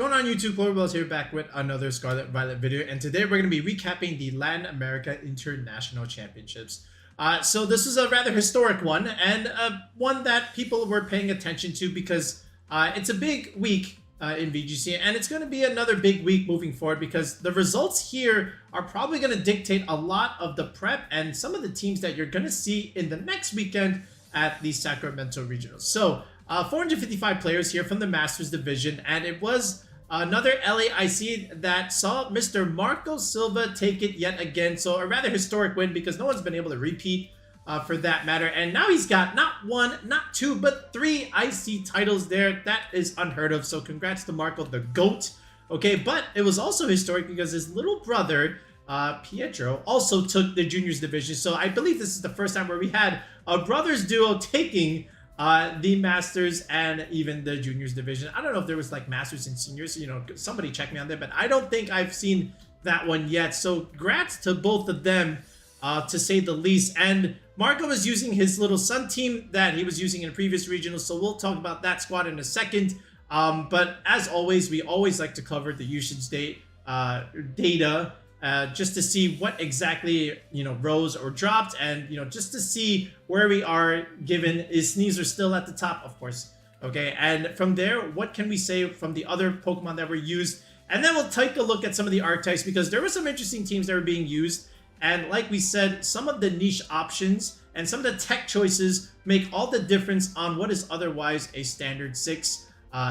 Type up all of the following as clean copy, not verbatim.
Going on YouTube, Porygon here back with another Scarlet Violet video, and today we're going to be recapping the Latin America International Championships. So this is a rather historic one, and one that people were paying attention to because it's a big week in VGC, and it's going to be another big week moving forward because the results here are probably going to dictate a lot of the prep and some of the teams that you're going to see in the next weekend at the Sacramento Regionals. So 455 players here from the Masters Division, and it was another LAIC that saw Mr. Marco Silva take it yet again. So a rather historic win because no one's been able to repeat for that matter. And now he's got not one, not two, but 3 IC titles there. That is unheard of. So congrats to Marco, the GOAT. Okay, but it was also historic because his little brother, Pietra, also took the Juniors Division. So I believe this is the first time where we had a brothers duo taking the Masters and even the Juniors Division. I don't know if there was like Masters and Seniors, you know, somebody check me on that, but I don't think I've seen that one yet. So congrats to both of them, to say the least. And Marco was using his little son team that he was using in previous regionals, so we'll talk about that squad in a second. But as always, we always like to cover the usage data just to see what exactly, you know, rose or dropped, and, you know, just to see where we are given. Is Sneasler still at the top? Of course. Okay, and from there, what can we say from the other Pokemon that were used? And then we'll take a look at some of the archetypes because there were some interesting teams that were being used. And like we said, some of the niche options and some of the tech choices make all the difference on what is otherwise a standard 6.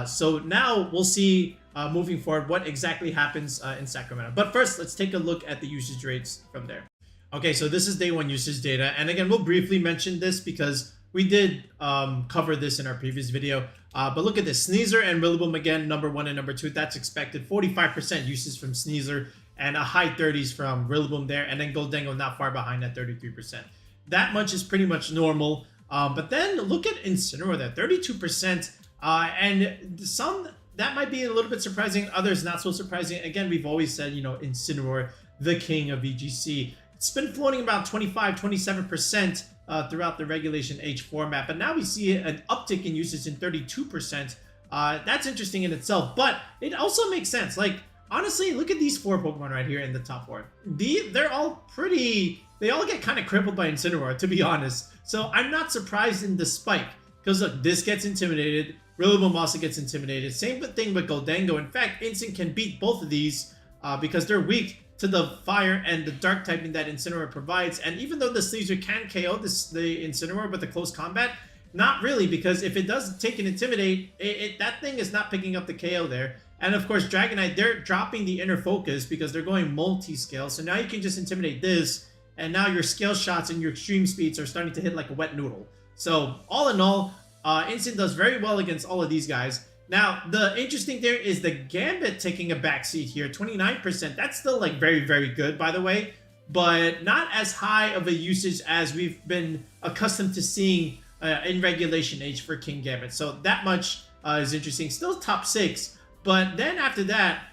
So now we'll see moving forward what exactly happens in Sacramento. But first, let's take a look at the usage rates from there. Okay, so this is day 1 usage data. And again, we'll briefly mention this because we did cover this in our previous video. But look at this. Sneasler and Rillaboom again, number 1 and number 2. That's expected. 45% usage from Sneasler and a high 30s from Rillaboom there. And then Goldengo not far behind at 33%. That much is pretty much normal. But then look at Incineroar there, 32%. And some, that might be a little bit surprising, others not so surprising. Again, we've always said, you know, Incineroar, the king of VGC. It's been floating about 25-27% throughout the Regulation H format, but now we see an uptick in usage in 32%. That's interesting in itself, but it also makes sense. Like, honestly, look at these 4 Pokemon right here in the top 4. They're all pretty, they all get kind of crippled by Incineroar, to be honest. So I'm not surprised in the spike, because look, this gets intimidated. Rillaboom also gets intimidated. Same thing with Goldengo. In fact, Incin can beat both of these because they're weak to the fire and the dark typing that Incineroar provides. And even though the Sneasler can KO the Incineroar with the close combat, not really, because if it does take and intimidate, that thing is not picking up the KO there. And of course, Dragonite, they're dropping the inner focus because they're going multi-scale. So now you can just intimidate this, and now your scale shots and your extreme speeds are starting to hit like a wet noodle. So all in all, Incin does very well against all of these guys. Now, the interesting there is the Gambit taking a backseat here, 29%. That's still like very, very good, by the way, but not as high of a usage as we've been accustomed to seeing in Regulation H for King Gambit. So that much is interesting. Still top 6, but then after that,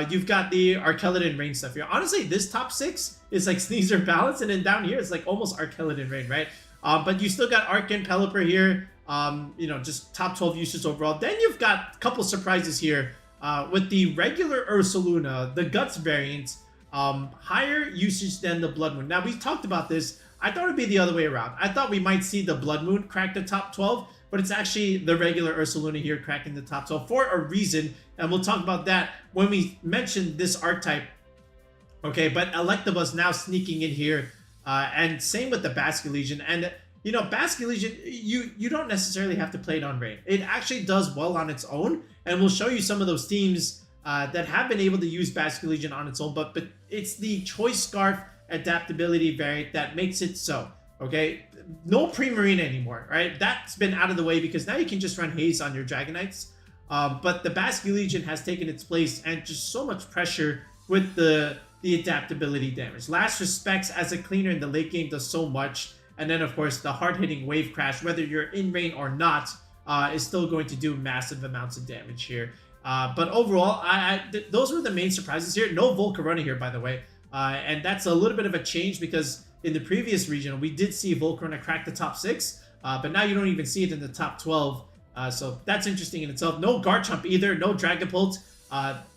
you've got the Archaludon Rain stuff here. Honestly, this top 6 is like Sneasler Balance, and then down here it's like almost Archaludon Rain, right? But you still got Arc and Pelipper here. You know, just top 12 uses overall. Then you've got a couple surprises here with the regular Ursaluna, the Guts variant, higher usage than the Blood Moon. Now, we talked about this. I thought it would be the other way around. I thought we might see the Blood Moon crack the top 12, but it's actually the regular Ursaluna here cracking the top 12 for a reason, and we'll talk about that when we mention this archetype. Okay, but Electabuzz now sneaking in here, and same with the Baxcalibur. And you know, Baxcalibur, you don't necessarily have to play it on Rain. It actually does well on its own, and we'll show you some of those teams that have been able to use Baxcalibur on its own, but it's the Choice Scarf adaptability variant that makes it so. Okay, no Primarina anymore, right? That's been out of the way because now you can just run Haze on your Dragonites. But the Baxcalibur has taken its place, and just so much pressure with the adaptability damage. Last Respects as a cleaner in the late game does so much. And then, of course, the hard-hitting Wave Crash, whether you're in rain or not, is still going to do massive amounts of damage here. But overall, those were the main surprises here. No Volcarona here, by the way. And that's a little bit of a change because in the previous region, we did see Volcarona crack the top 6. But now you don't even see it in the top 12. So that's interesting in itself. No Garchomp either. No Dragapult.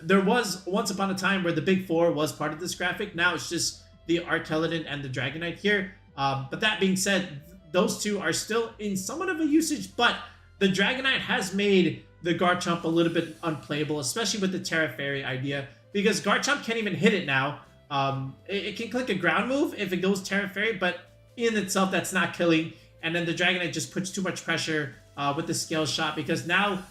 There was once upon a time where the big four was part of this graphic. Now it's just the Archaludon and the Dragonite here. But that being said, those two are still in somewhat of a usage, but the Dragonite has made the Garchomp a little bit unplayable, especially with the Terra Fairy idea, because Garchomp can't even hit it now. It can click a ground move if it goes Terra Fairy, but in itself, that's not killing. And then the Dragonite just puts too much pressure with the Scale Shot, because now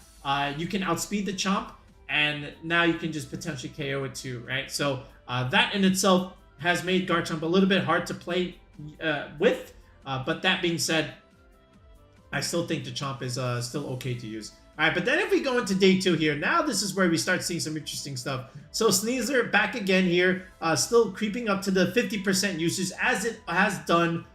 you can outspeed the Chomp, and now you can just potentially KO it too, right? So that in itself has made Garchomp a little bit hard to play with. But that being said, I still think the Chomp is still okay to use. All right, but then if we go into day 2 here, now this is where we start seeing some interesting stuff. So Sneasler back again here, still creeping up to the 50% usage as it has done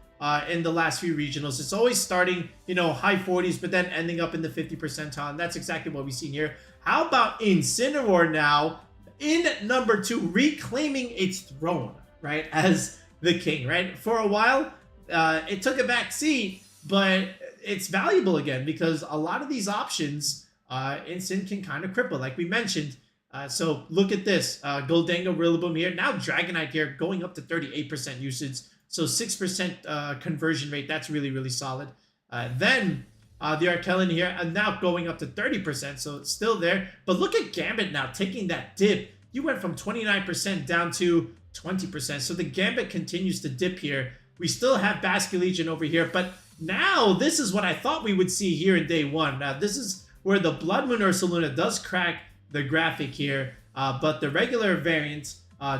in the last few regionals. It's always starting, you know, high 40s, but then ending up in the 50 percentile, and that's exactly what we've seen here. How about Incineroar now in number 2, reclaiming its throne, right, as the king, right? For a while, it took a back seat, but it's valuable again because a lot of these options Incin can kind of cripple, like we mentioned. So look at this, Goldango, Rillaboom here. Now Dragonite here going up to 38% usage. So 6% conversion rate. That's really, really solid. Then the Archaludon here, and now going up to 30%. So it's still there. But look at Gambit now taking that dip. You went from 29% down to 20%. So the Gambit continues to dip here. We still have Baxcalibur over here, but now this is what I thought we would see here in day 1. Now this is where the Blood Moon Ursaluna does crack the graphic here, but the regular variant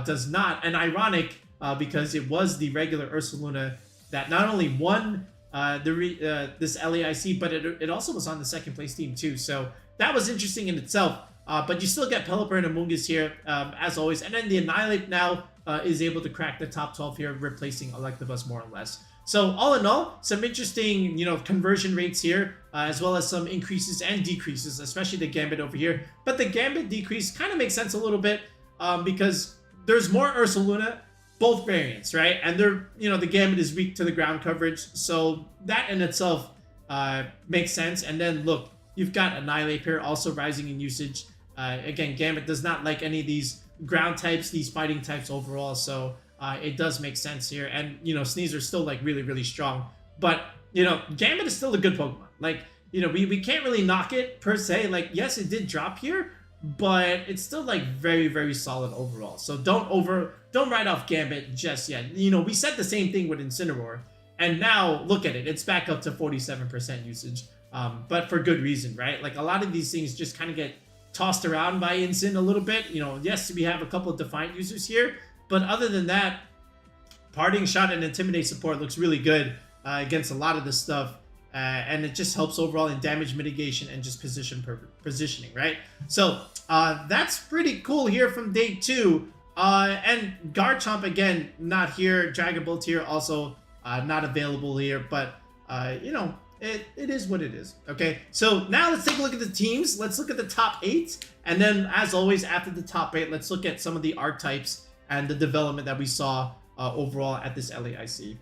does not. And ironic, because it was the regular Ursaluna that not only won this LAIC, but it also was on the 2nd place team too. So that was interesting in itself. But you still get Pelipper and Amoonguss here, as always. And then the Annihilate now is able to crack the top 12 here, replacing Electabuzz more or less. So all in all, some interesting, you know, conversion rates here, as well as some increases and decreases, especially the Gambit over here. But the Gambit decrease kind of makes sense a little bit because there's more Ursaluna, both variants, right? And they're, you know, the Gambit is weak to the ground coverage. So that in itself makes sense. And then look, you've got Annihilate here also rising in usage. Again, Gambit does not like any of these ground types, these fighting types overall. So it does make sense here. And, you know, Sneaser's still like really, really strong. But, you know, Gambit is still a good Pokemon. Like, you know, we can't really knock it per se. Like, yes, it did drop here, but it's still like very, very solid overall. So don't write off Gambit just yet. You know, we said the same thing with Incineroar. And now look at it. It's back up to 47% usage. But for good reason, right? Like a lot of these things just kind of get tossed around by Incin a little bit. You know, yes, we have a couple of Defiant users here, but other than that, Parting Shot and Intimidate support looks really good against a lot of this stuff. And it just helps overall in damage mitigation and just positioning, right? So that's pretty cool here from day 2. And Garchomp, again, not here. Dragon Bolt here also not available here. But, you know, it is what it is. Okay, so now let's take a look at the teams. Let's look at the top 8. And then, as always, after the top 8, let's look at some of the archetypes and the development that we saw overall at this LAIC.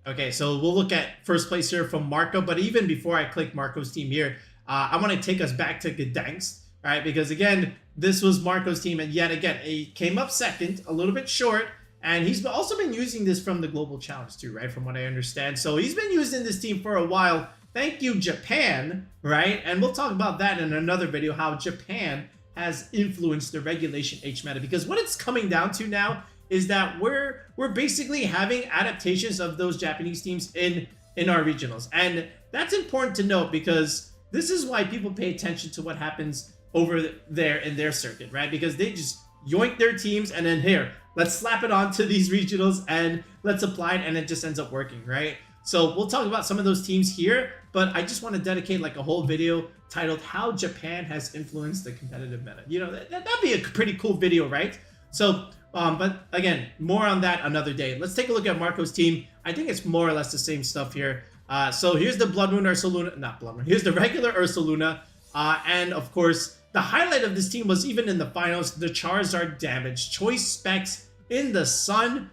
Okay, so we'll look at first place here from Marco. But even before I click Marco's team here, I want to take us back to Gdansk, right? Because, again, this was Marco's team. And yet again, he came up second, a little bit short. And he's also been using this from the Global Challenge too, right? From what I understand. So he's been using this team for a while. Thank you, Japan, right? And we'll talk about that in another video, how Japan has influenced the Regulation H meta. Because what it's coming down to now is that we're basically having adaptations of those Japanese teams in our regionals. And that's important to note because this is why people pay attention to what happens over there in their circuit, right? Because they just yoink their teams and then here, let's slap it onto these regionals and let's apply it, and it just ends up working, right? So we'll talk about some of those teams here, but I just want to dedicate like a whole video titled How Japan Has Influenced the Competitive Meta. You know, that'd be a pretty cool video, right? So, but again, more on that another day. Let's take a look at Marco's team. I think it's more or less the same stuff here. So here's the Blood Moon Ursaluna, not Blood Moon, here's the regular Ursaluna. And of course, the highlight of this team was even in the finals, the Charizard damage. Choice specs in the sun.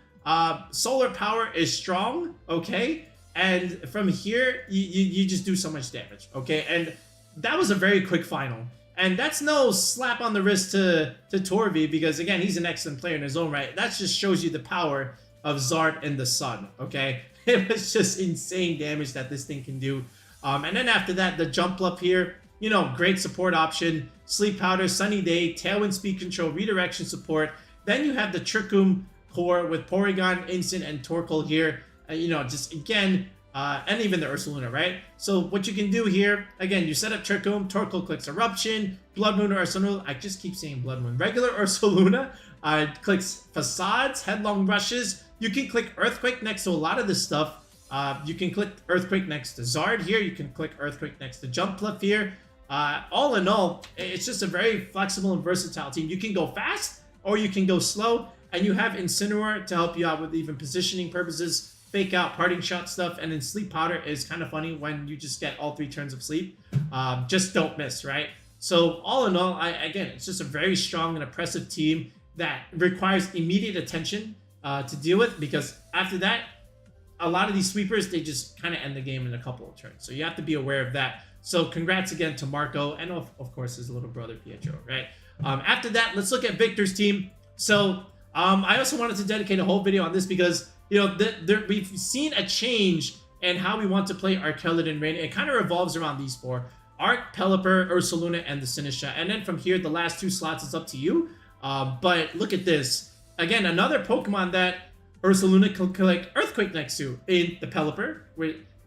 Solar power is strong, okay? And from here, you just do so much damage, okay? And that was a very quick final. And that's no slap on the wrist to Torvi, because again, he's an excellent player in his own right. That just shows you the power of Zard in the sun, okay? It was just insane damage that this thing can do. And then after that, the jump up here, you know, great support option. Sleep Powder, Sunny Day, Tailwind Speed Control, Redirection support. Then you have the Trick Room core with Porygon, Instant, and Torkoal here. You know, just again, and even the Ursaluna, right? So what you can do here, again, you set up Trick Room, Torkoal clicks Eruption, Blood Moon or Ursaluna. I just keep saying Blood Moon. Regular Ursaluna clicks Facades, Headlong Rushes. You can click Earthquake next to a lot of this stuff. You can click Earthquake next to Zard here. You can click Earthquake next to Jumpluff here. All in all, it's just a very flexible and versatile team. You can go fast or you can go slow, and you have Incineroar to help you out with even positioning purposes, Fake Out, Parting Shot stuff, and then Sleep Powder is kind of funny when you just get all 3 turns of sleep. Just don't miss, right? So all in all, again, it's just a very strong and oppressive team that requires immediate attention to deal with, because after that, a lot of these sweepers, they just kind of end the game in a couple of turns. So you have to be aware of that. So congrats again to Marco, and of course his little brother Pietra, right? After that, let's look at Victor's team. So I also wanted to dedicate a whole video on this because, you know, we've seen a change in how we want to play Archaludon Rain. It kind of revolves around these 4. Arc, Pelipper, Ursaluna, and the Sinistcha. And then from here, the last 2 slots, it's up to you. But look at this. Again, another Pokemon that Ursaluna can collect Earthquake next to in the Pelipper,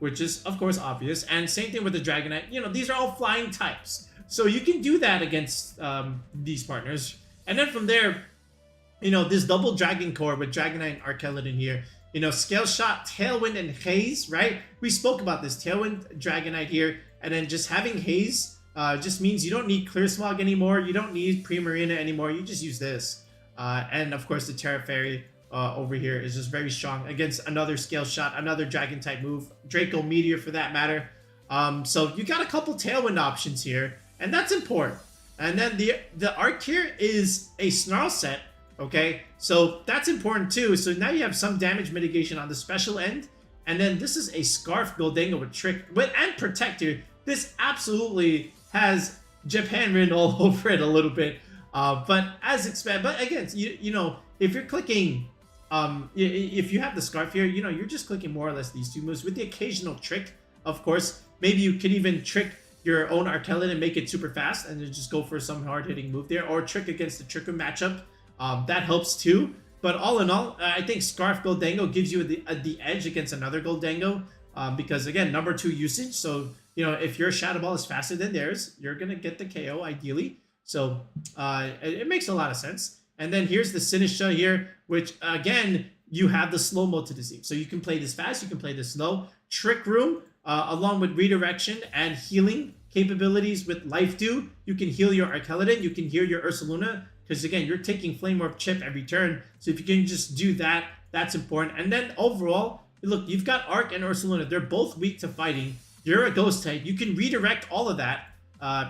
which is, of course, obvious. And same thing with the Dragonite. You know, these are all flying types. So you can do that against these partners. And then from there, you know, this double Dragon Core with Dragonite and Archaludon here. You know, Scale Shot, Tailwind, and Haze, right? We spoke about this. Tailwind, Dragonite here. And then just having Haze just means you don't need Clear Smog anymore. You don't need Primarina anymore. You just use this. And, of course, the Terra Fairy over here is just very strong against another Scale Shot, another Dragon type move, Draco Meteor for that matter. So you got a couple Tailwind options here, and that's important. And then the Arc here is a Snarl set, okay? So that's important too. So now you have some damage mitigation on the special end, and then this is a Scarf Goldango with Trick and Protector. This absolutely has Japan written all over it a little bit, but as expected. But again, you know, if you're clicking. If you have the Scarf here, you know, you're just clicking more or less these 2 moves with the occasional trick, of course. Maybe you could even trick your own Archaludon and make it super fast and then just go for some hard-hitting move there, or trick against the Trick Room matchup. That helps too. But all in all, I think Scarf Goldango gives you the edge against another Goldango because, again, number 2 usage. So, you know, if your Shadow Ball is faster than theirs, you're going to get the KO ideally. So it makes a lot of sense. And then here's the Sinistcha here, which, again, you have the slow mode to deceive. So you can play this fast, you can play this slow. Trick Room, along with Redirection and healing capabilities with Life Dew. You can heal your Archaludon, you can heal your Ursaluna, because, again, you're taking Flame Orb Chip every turn. So if you can just do that, that's important. And then overall, look, you've got Arc and Ursaluna. They're both weak to fighting. You're a Ghost type. You can redirect all of that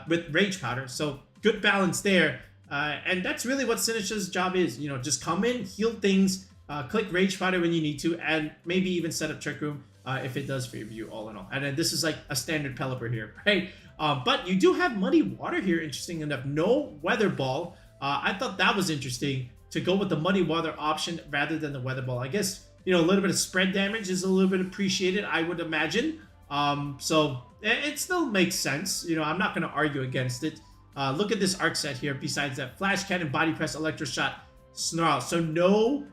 with Rage Powder. So good balance there. And that's really what Sinistcha's job is. You know, just come in, heal things, click Rage Powder when you need to, and maybe even set up Trick Room if it does favor you, all in all. And then this is like a standard Pelipper here, right? But you do have Muddy Water here, interesting enough. No Weather Ball. I thought that was interesting to go with the Muddy Water option rather than the Weather Ball. I guess, you know, a little bit of spread damage is a little bit appreciated, I would imagine. So it still makes sense. You know, I'm not going to argue against it. Look at this arc set here. Besides that, Flash Cannon, Body Press, Electro Shot, Snarl. So no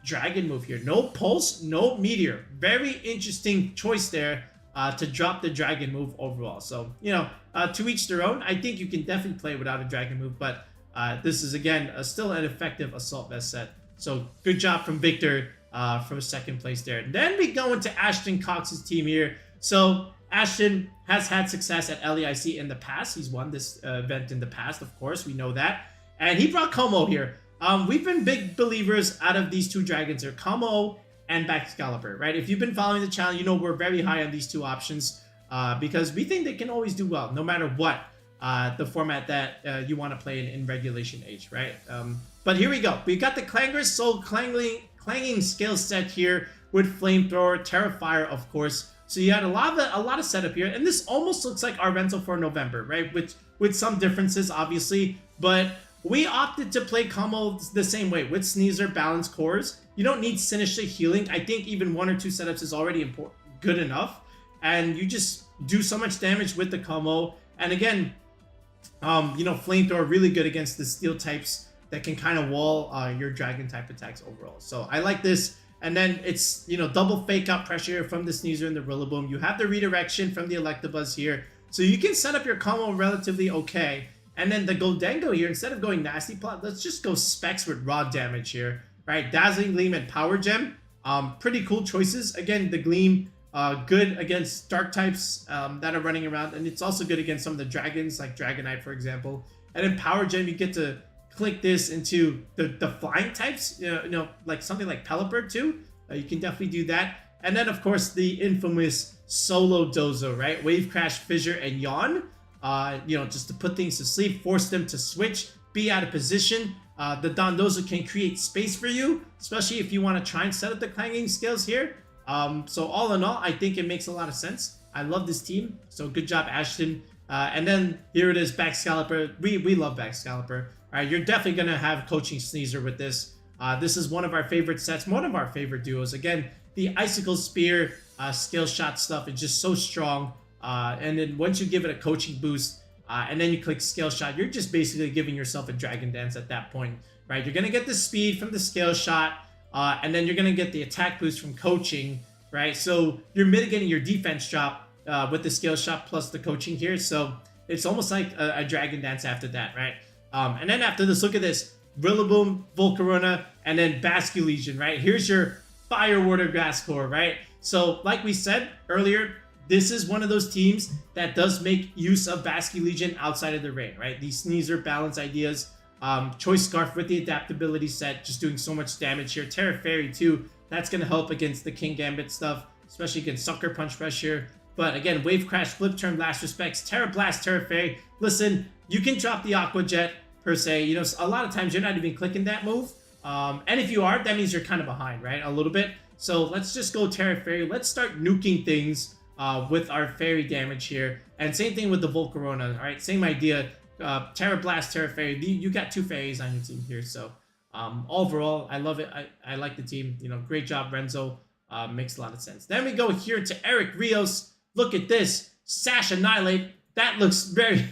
Dragon move here. No Pulse, no Meteor. Very interesting choice there to drop the Dragon move overall. So, you know, to each their own. I think you can definitely play without a Dragon move, but this is, again, still an effective Assault Vest set. So good job from Victor for second place there. Then we go into Ashton Cox's team here. So Ashton has had success at LEIC in the past. He's won this event in the past, of course. We know that. And he brought Como here. We've been big believers out of these 2 dragons here, Como and Baxcalibur, right? If you've been following the channel, you know we're very high on these 2 options because we think they can always do well, no matter what the format that you want to play in Regulation H, right? But here we go. We got the Clanger's Soul Clanging Scale set here with Flamethrower, Terrifier, of course. So you had a lot of setup here, and this almost looks like our rental for November, right? With with some differences, obviously, but we opted to play combo the same way with Sneasler Balance cores. You don't need Sinister healing. I think even 1 or 2 setups is already good enough, and you just do so much damage with the combo. And again, you know, Flamethrower really good against the steel types that can kind of wall your dragon type attacks overall. So I like this. And then it's, you know, double fake out pressure from the Sneasler and the Rillaboom. You have the redirection from the Electabuzz here. So you can set up your combo relatively okay. And then the Goldengo here, instead of going Nasty Plot, let's just go Specs with raw damage here. Right, Dazzling Gleam and Power Gem. Pretty cool choices. Again, the Gleam, good against dark types that are running around. And it's also good against some of the dragons, like Dragonite, for example. And then Power Gem, you get to click this into the flying types, you know, like something like Pelipper too. You can definitely do that. And then, of course, the infamous Solo Dozo, right? Wave Crash, Fissure, and Yawn. You know, just to put things to sleep, force them to switch, be out of position. The Dondozo can create space for you, especially if you want to try and set up the clanging skills here. So all in all, I think it makes a lot of sense. I love this team. So good job, Ashton. And then here it is, Baxcalibur. We love Baxcalibur. All right, you're definitely going to have Coaching Sneasler with this. This is one of our favorite sets, one of our favorite duos. Again, the Icicle Spear skill shot stuff is just so strong. And then once you give it a coaching boost, and then you click Scale Shot, you're just basically giving yourself a Dragon Dance at that point, right? You're going to get the speed from the Scale Shot, and then you're going to get the attack boost from coaching, right? So you're mitigating your defense drop with the Scale Shot plus the coaching here. So it's almost like a Dragon Dance after that, right? And then after this, look at this. Rillaboom, Volcarona, and then Basculegion, right? Here's your Fire Water Grass core, right? So like we said earlier, this is one of those teams that does make use of Basculegion outside of the rain, right? These Sneasler Balance ideas. Choice Scarf with the adaptability set, just doing so much damage here. Terra Fairy too. That's going to help against the King Gambit stuff, especially against Sucker Punch pressure. But again, Wave Crash, Flip Turn, Last Respects, Terra Blast, Terra Fairy. Listen, you can drop the Aqua Jet per se. You know, a lot of times you're not even clicking that move. And if you are, that means you're kind of behind, right? A little bit. So let's just go Terra Fairy. Let's start nuking things with our Fairy damage here. And same thing with the Volcarona, all right? Same idea. Terra Blast, Terra Fairy. You got 2 Fairies on your team here. So overall, I love it. I like the team. You know, great job, Renzo. Makes a lot of sense. Then we go here to Eric Rios. Look at this. Sash Annihilate. That looks very...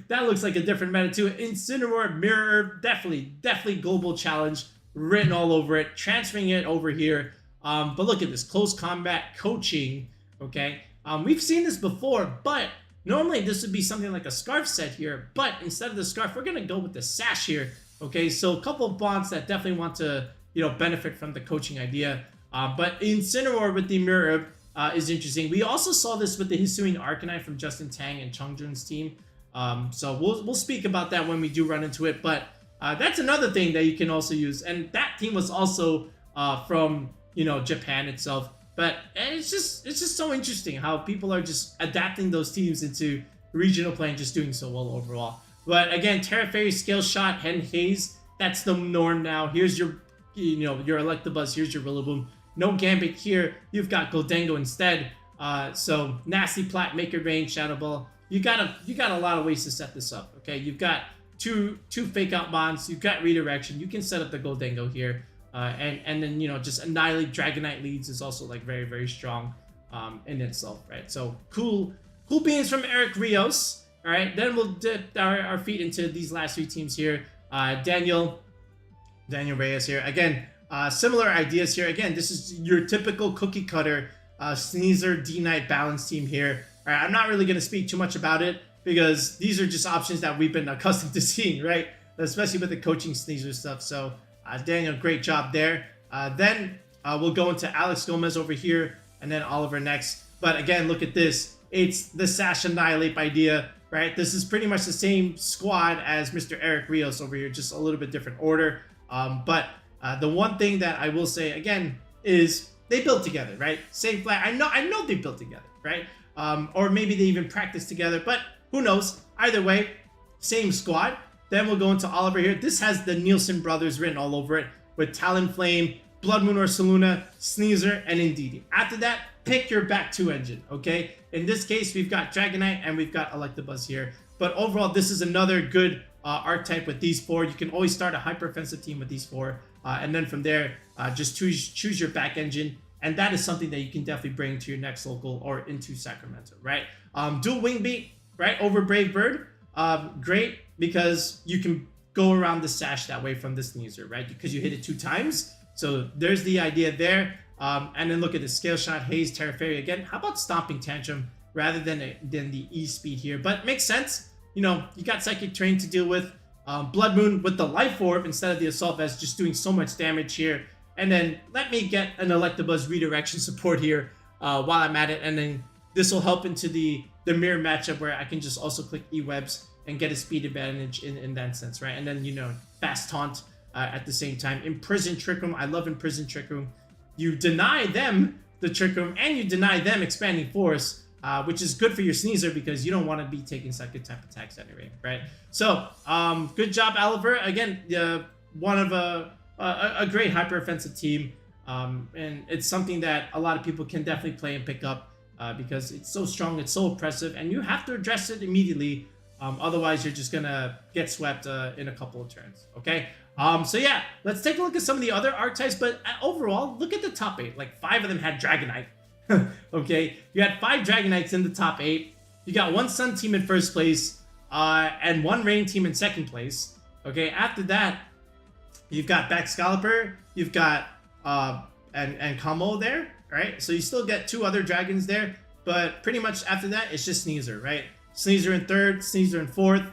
That looks like a different meta too. Incineroar, Mirror, definitely global challenge written all over it. Transferring it over here. But look at this. Close combat coaching. Okay. We've seen this before, but normally this would be something like a Scarf set here. But instead of the Scarf, we're going to go with the Sash here. Okay. So a couple of bonds that definitely want to, you know, benefit from the coaching idea. But Incineroar with the Mirror is interesting. We also saw this with the Hisuian Arcanine from Justin Tang and Chungjun's team. So we'll speak about that when we do run into it, but that's another thing that you can also use. And that team was also from, you know, Japan itself. But it's just so interesting how people are just adapting those teams into regional play and just doing so well overall. But again, Terra Fairy, Scale Shot, Hen Haze, that's the norm now. Here's your, you know, your Electabuzz, here's your Rillaboom. No Gambit here, you've got Goldengo instead. So Nasty Plat, Make It Rain, Shadow Ball. You got a lot of ways to set this up. Okay, you've got two fake out bonds. You've got redirection. You can set up the Goldengo here, and then, you know, just annihilate Dragonite leads is also like very strong in itself, right? So cool beans from Eric Rios. All right, then we'll dip our feet into these last 3 teams here. Daniel Reyes here again. Similar ideas here. Again, this is your typical cookie cutter Sneasler D-Knight Balance team here. All right, I'm not really going to speak too much about it because these are just options that we've been accustomed to seeing, right? Especially with the coaching Sneasler stuff. So, Daniel, great job there. Then we'll go into Alex Gomez over here and then Oliver next. But again, look at this. It's the Sash Annihilate idea, right? This is pretty much the same squad as Mr. Eric Rios over here, just a little bit different order. But the one thing that I will say, again, is they built together, right? Same flag. I know they built together, right? Or maybe they even practice together, but who knows? Either way, same squad. Then we'll go into Oliver here. This has the Nielsen brothers written all over it with Talonflame, Blood Moon Ursaluna, Sneasler, and Indeedee. After that, pick your back 2 engine, okay? In this case, we've got Dragonite and we've got Electabuzz here. But overall, this is another good archetype with these 4. You can always start a hyper offensive team with these 4, and then from there, just choose your back engine, and that is something that you can definitely bring to your next local or into Sacramento, right? Dual Wing Beat, right, over Brave Bird, great because you can go around the sash that way from the Sneasler, right? Because you hit it 2 times, so there's the idea there. And then look at the Scale Shot, Haze, Terra Fairy again. How about Stomping Tantrum rather than the E speed here? But makes sense. You know, you got Psychic Terrain to deal with. Blood Moon with the Life Orb instead of the Assault Vest, just doing so much damage here. And then let me get an Electabuzz redirection support here while I'm at it. And then this will help into the mirror matchup where I can just also click E-Webs and get a speed advantage in that sense, right? And then, you know, Fast Taunt at the same time. Imprison Trick Room. I love Imprison Trick Room. You deny them the Trick Room and you deny them Expanding Force, which is good for your Sneasler because you don't want to be taking second type attacks anyway, right? So, good job, Oliver. Again, one of a great hyper offensive team, and it's something that a lot of people can definitely play and pick up because it's so strong, it's so oppressive, and you have to address it immediately. Otherwise, you're just gonna get swept in a couple of turns. Okay. So yeah, let's take a look at some of the other archetypes. But overall, look at the top 8. Like 5 of them had Dragonite. Okay, you had 5 Dragonites in the top 8. You got 1 Sun team in first place, and 1 Rain team in second place. Okay, after that, you've got Baxcalibur, you've got and Kamo there, right? So you still get 2 other dragons there, but pretty much after that, it's just Sneasler, right? Sneasler in 3rd, Sneasler in 4th,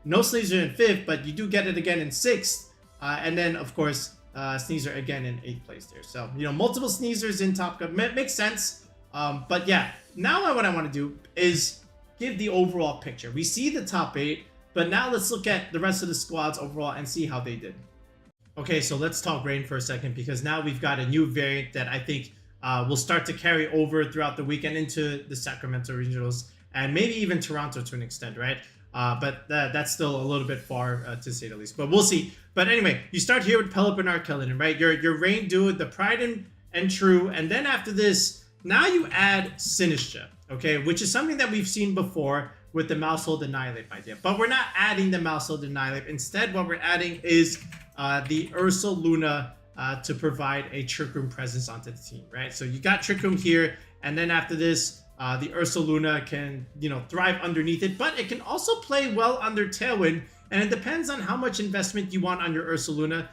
no Sneasler in 5th, but you do get it again in 6th, and then of course Sneasler again in 8th place there. So, you know, multiple Sneaslers in Top Gun makes sense. But yeah, now what I want to do is give the overall picture. We see the top 8, but now let's look at the rest of the squads overall and see how they did. Okay, so let's talk Rain for a second because now we've got a new variant that I think will start to carry over throughout the weekend into the Sacramento Regionals and maybe even Toronto to an extent, right? But that's still a little bit far to say the least, but we'll see. But anyway, you start here with Pelipper and Archaludon, right? Your Rain Dude, the Pride and True, and then after this, now you add Sinistra, okay? Which is something that we've seen before with the Mousehold Annihilate idea. But we're not adding the Mousehold Annihilate. Instead, what we're adding is the Ursaluna to provide a Trick Room presence onto the team, right? So you got Trick Room here, and then after this, the Ursaluna can, you know, thrive underneath it, but it can also play well under Tailwind, and it depends on how much investment you want on your Ursaluna.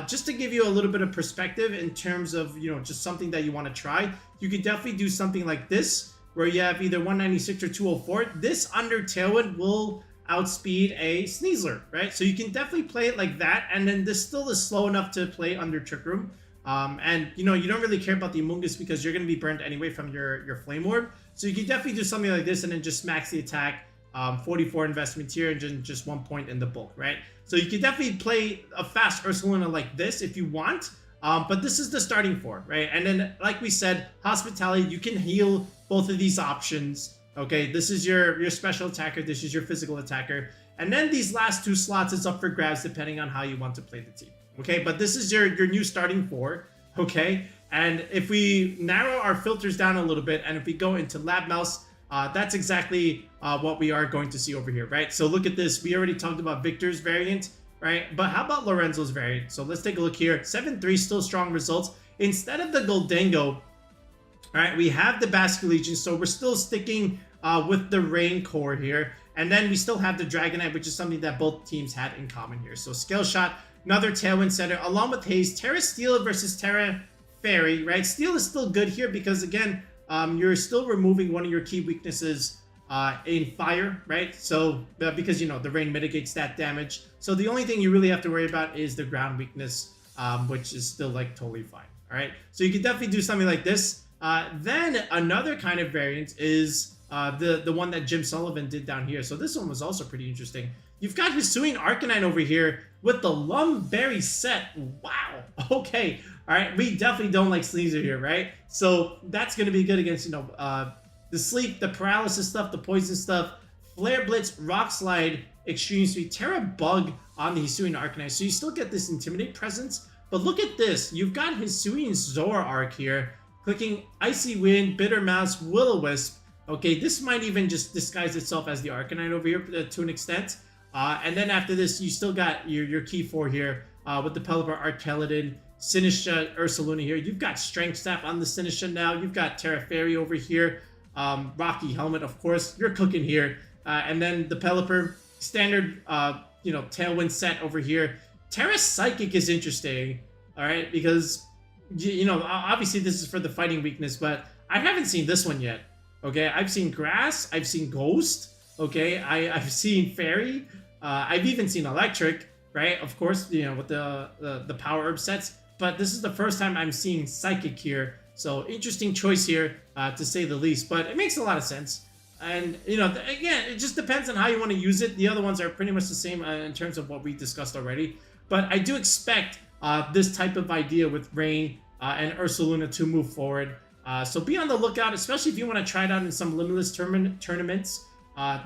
Just to give you a little bit of perspective in terms of, you know, just something that you want to try, you could definitely do something like this, where you have either 196 or 204. This under Tailwind will outspeed a Sneasler, right? So you can definitely play it like that, and then this still is slow enough to play under Trick Room. And, you know, you don't really care about the Amoonguss because you're going to be burnt anyway from your Flame Orb. So you can definitely do something like this and then just max the attack, 44 investment here, and just 1 point in the bulk, right? So you can definitely play a fast Ursaluna like this if you want, but this is the starting 4, right? And then, like we said, Hospitality, you can heal both of these options, okay? This is your special attacker, this is your physical attacker, and then these last 2 slots is up for grabs depending on how you want to play the team, okay? But this is your new starting 4, okay? And if we narrow our filters down a little bit, and if we go into Lab Mouse, that's exactly what we are going to see over here, right? So look at this. We already talked about Victor's variant, right? But how about Lorenzo's variant? So let's take a look here. 7-3, still strong results. Instead of the Goldango, all right, we have the Basculegion. So we're still sticking with the Rain core here. And then we still have the Dragonite, which is something that both teams had in common here. So Scale Shot, another Tailwind Center, along with Haze. Terra Steel versus Terra Fairy, right? Steel is still good here because, again, you're still removing one of your key weaknesses in fire, right? So because, you know, the Rain mitigates that damage. So the only thing you really have to worry about is the ground weakness, which is still like totally fine. All right. So you can definitely do something like this. Then another kind of variant is the one that Jim Sullivan did down here. So this one was also pretty interesting. You've got Hisuian Arcanine over here with the Lumberry set. Wow. Okay. All right. We definitely don't like Sneasler here, right? So that's going to be good against, you know, the sleep, the paralysis stuff, the poison stuff, Flare Blitz, Rock Slide, Extreme Speed, Terra Bug on the Hisuian Arcanine. So you still get this Intimidate presence. But look at this. You've got Hisuian Zoroark here, clicking Icy Wind, Bitter Mouse, Will-O-Wisp. Okay, this might even just disguise itself as the Arcanine over here to an extent. And then after this, you still got your key four here with the Pelipper, Archaludon, Sinistcha, Ursaluna here. You've got Strength Staff on the Sinistcha now. You've got Terra Fairy over here. Rocky Helmet, of course. You're cooking here. And then the Pelipper, standard, Tailwind set over here. Terra Psychic is interesting, all right, because, obviously this is for the fighting weakness, but I haven't seen this one yet. Okay, I've seen Grass, I've seen Ghost, okay, I've seen Fairy, I've even seen Electric, right? Of course, with the Power Herb sets, but this is the first time I'm seeing Psychic here, so interesting choice here, to say the least, but it makes a lot of sense. And, again, it just depends on how you want to use it. The other ones are pretty much the same in terms of what we discussed already, but I do expect this type of idea with Rain and Ursaluna to move forward. So be on the lookout, especially if you want to try it out in some limitless tournaments.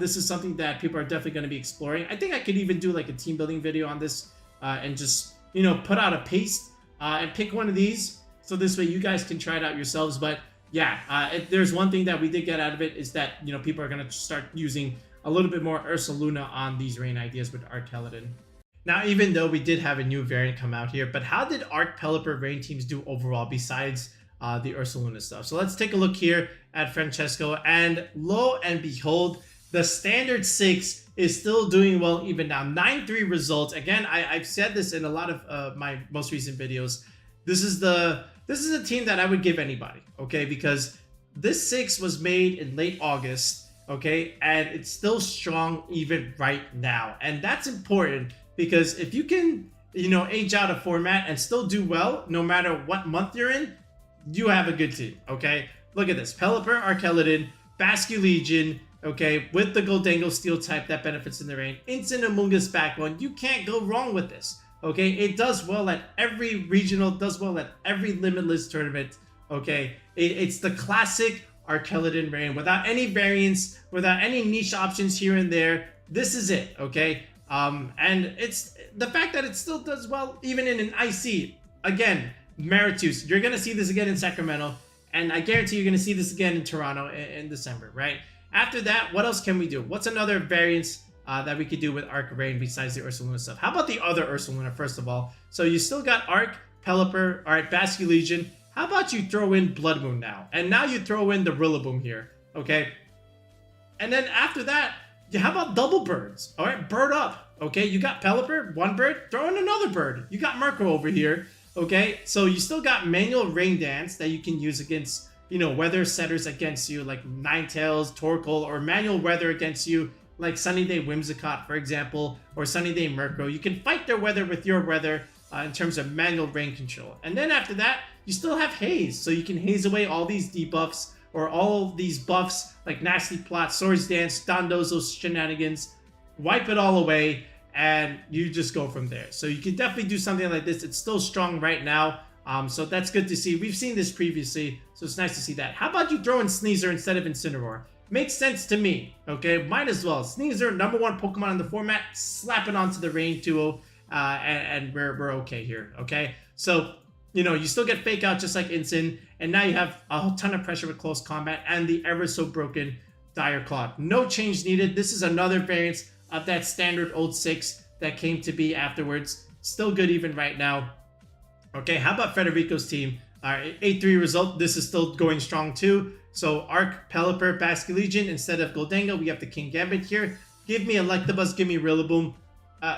This is something that people are definitely going to be exploring. I think I could even do like a team building video on this and just, put out a paste and pick one of these. So this way you guys can try it out yourselves. But yeah, there's one thing that we did get out of it is that, people are going to start using a little bit more Ursaluna on these Rain ideas with Archaludon. Now, even though we did have a new variant come out here, but how did Arc Pelipper Rain teams do overall besides the Ursaluna stuff? So let's take a look here at Francesco, and lo and behold, the standard 6 is still doing well even now. 9-3 results. Again, I've said this in a lot of my most recent videos. This is a team that I would give anybody, okay? Because this 6 was made in late August, okay? And it's still strong even right now. And that's important because if you can, age out a format and still do well, no matter what month you're in, you have a good team, okay? Look at this. Pelipper, Archaludon, Basculegion, okay, with the Goldango Steel type that benefits in the rain. Instant Amoonguss backbone. You can't go wrong with this, okay? It does well at every regional, does well at every limitless tournament, okay? It's the classic Archaludon rain without any variants, without any niche options here and there. This is it, okay? And it's the fact that it still does well even in an IC. Again, Meritus, you're going to see this again in Sacramento, and I guarantee you're going to see this again in Toronto in December, right? After that, what else can we do? What's another variance that we could do with Arc Rain besides the Ursaluna stuff? How about the other Ursaluna, first of all? So you still got Arc, Pelipper, all right, Basculegion. How about you throw in Blood Moon now? And now you throw in the Rillaboom here, okay? And then after that, how about double birds? All right, bird up, okay? You got Pelipper, one bird, throw in another bird. You got Mirko over here, okay? So you still got manual Rain Dance that you can use against, weather setters against you, like Ninetales, Torkoal, or manual weather against you, like Sunny Day Whimsicott, for example, or Sunny Day Mirko. You can fight their weather with your weather in terms of manual rain control. And then after that, you still have Haze, so you can haze away all these debuffs, or all of these buffs like Nasty Plot, Swords Dance, Dondozo Shenanigans, wipe it all away, and you just go from there. So you can definitely do something like this. It's still strong right now, so that's good to see. We've seen this previously, so it's nice to see that. How about you throw in Sneasler instead of Incineroar? Makes sense to me, okay? Might as well. Sneasler, #1 Pokemon in the format, slap it onto the Rain duo, and we're okay here, okay? So, you still get Fake Out just like Incin, and now you have a ton of pressure with Close Combat and the ever so broken Dire Claw. No change needed. This is another variance of that standard old 6 that came to be afterwards. Still good even right now. Okay, how about Federico's team? 8-3 result. This is still going strong too. So Arc, Pelipper, Basculegion instead of Goldango. We have the King Gambit here. Give me Electabuzz, give me Rillaboom.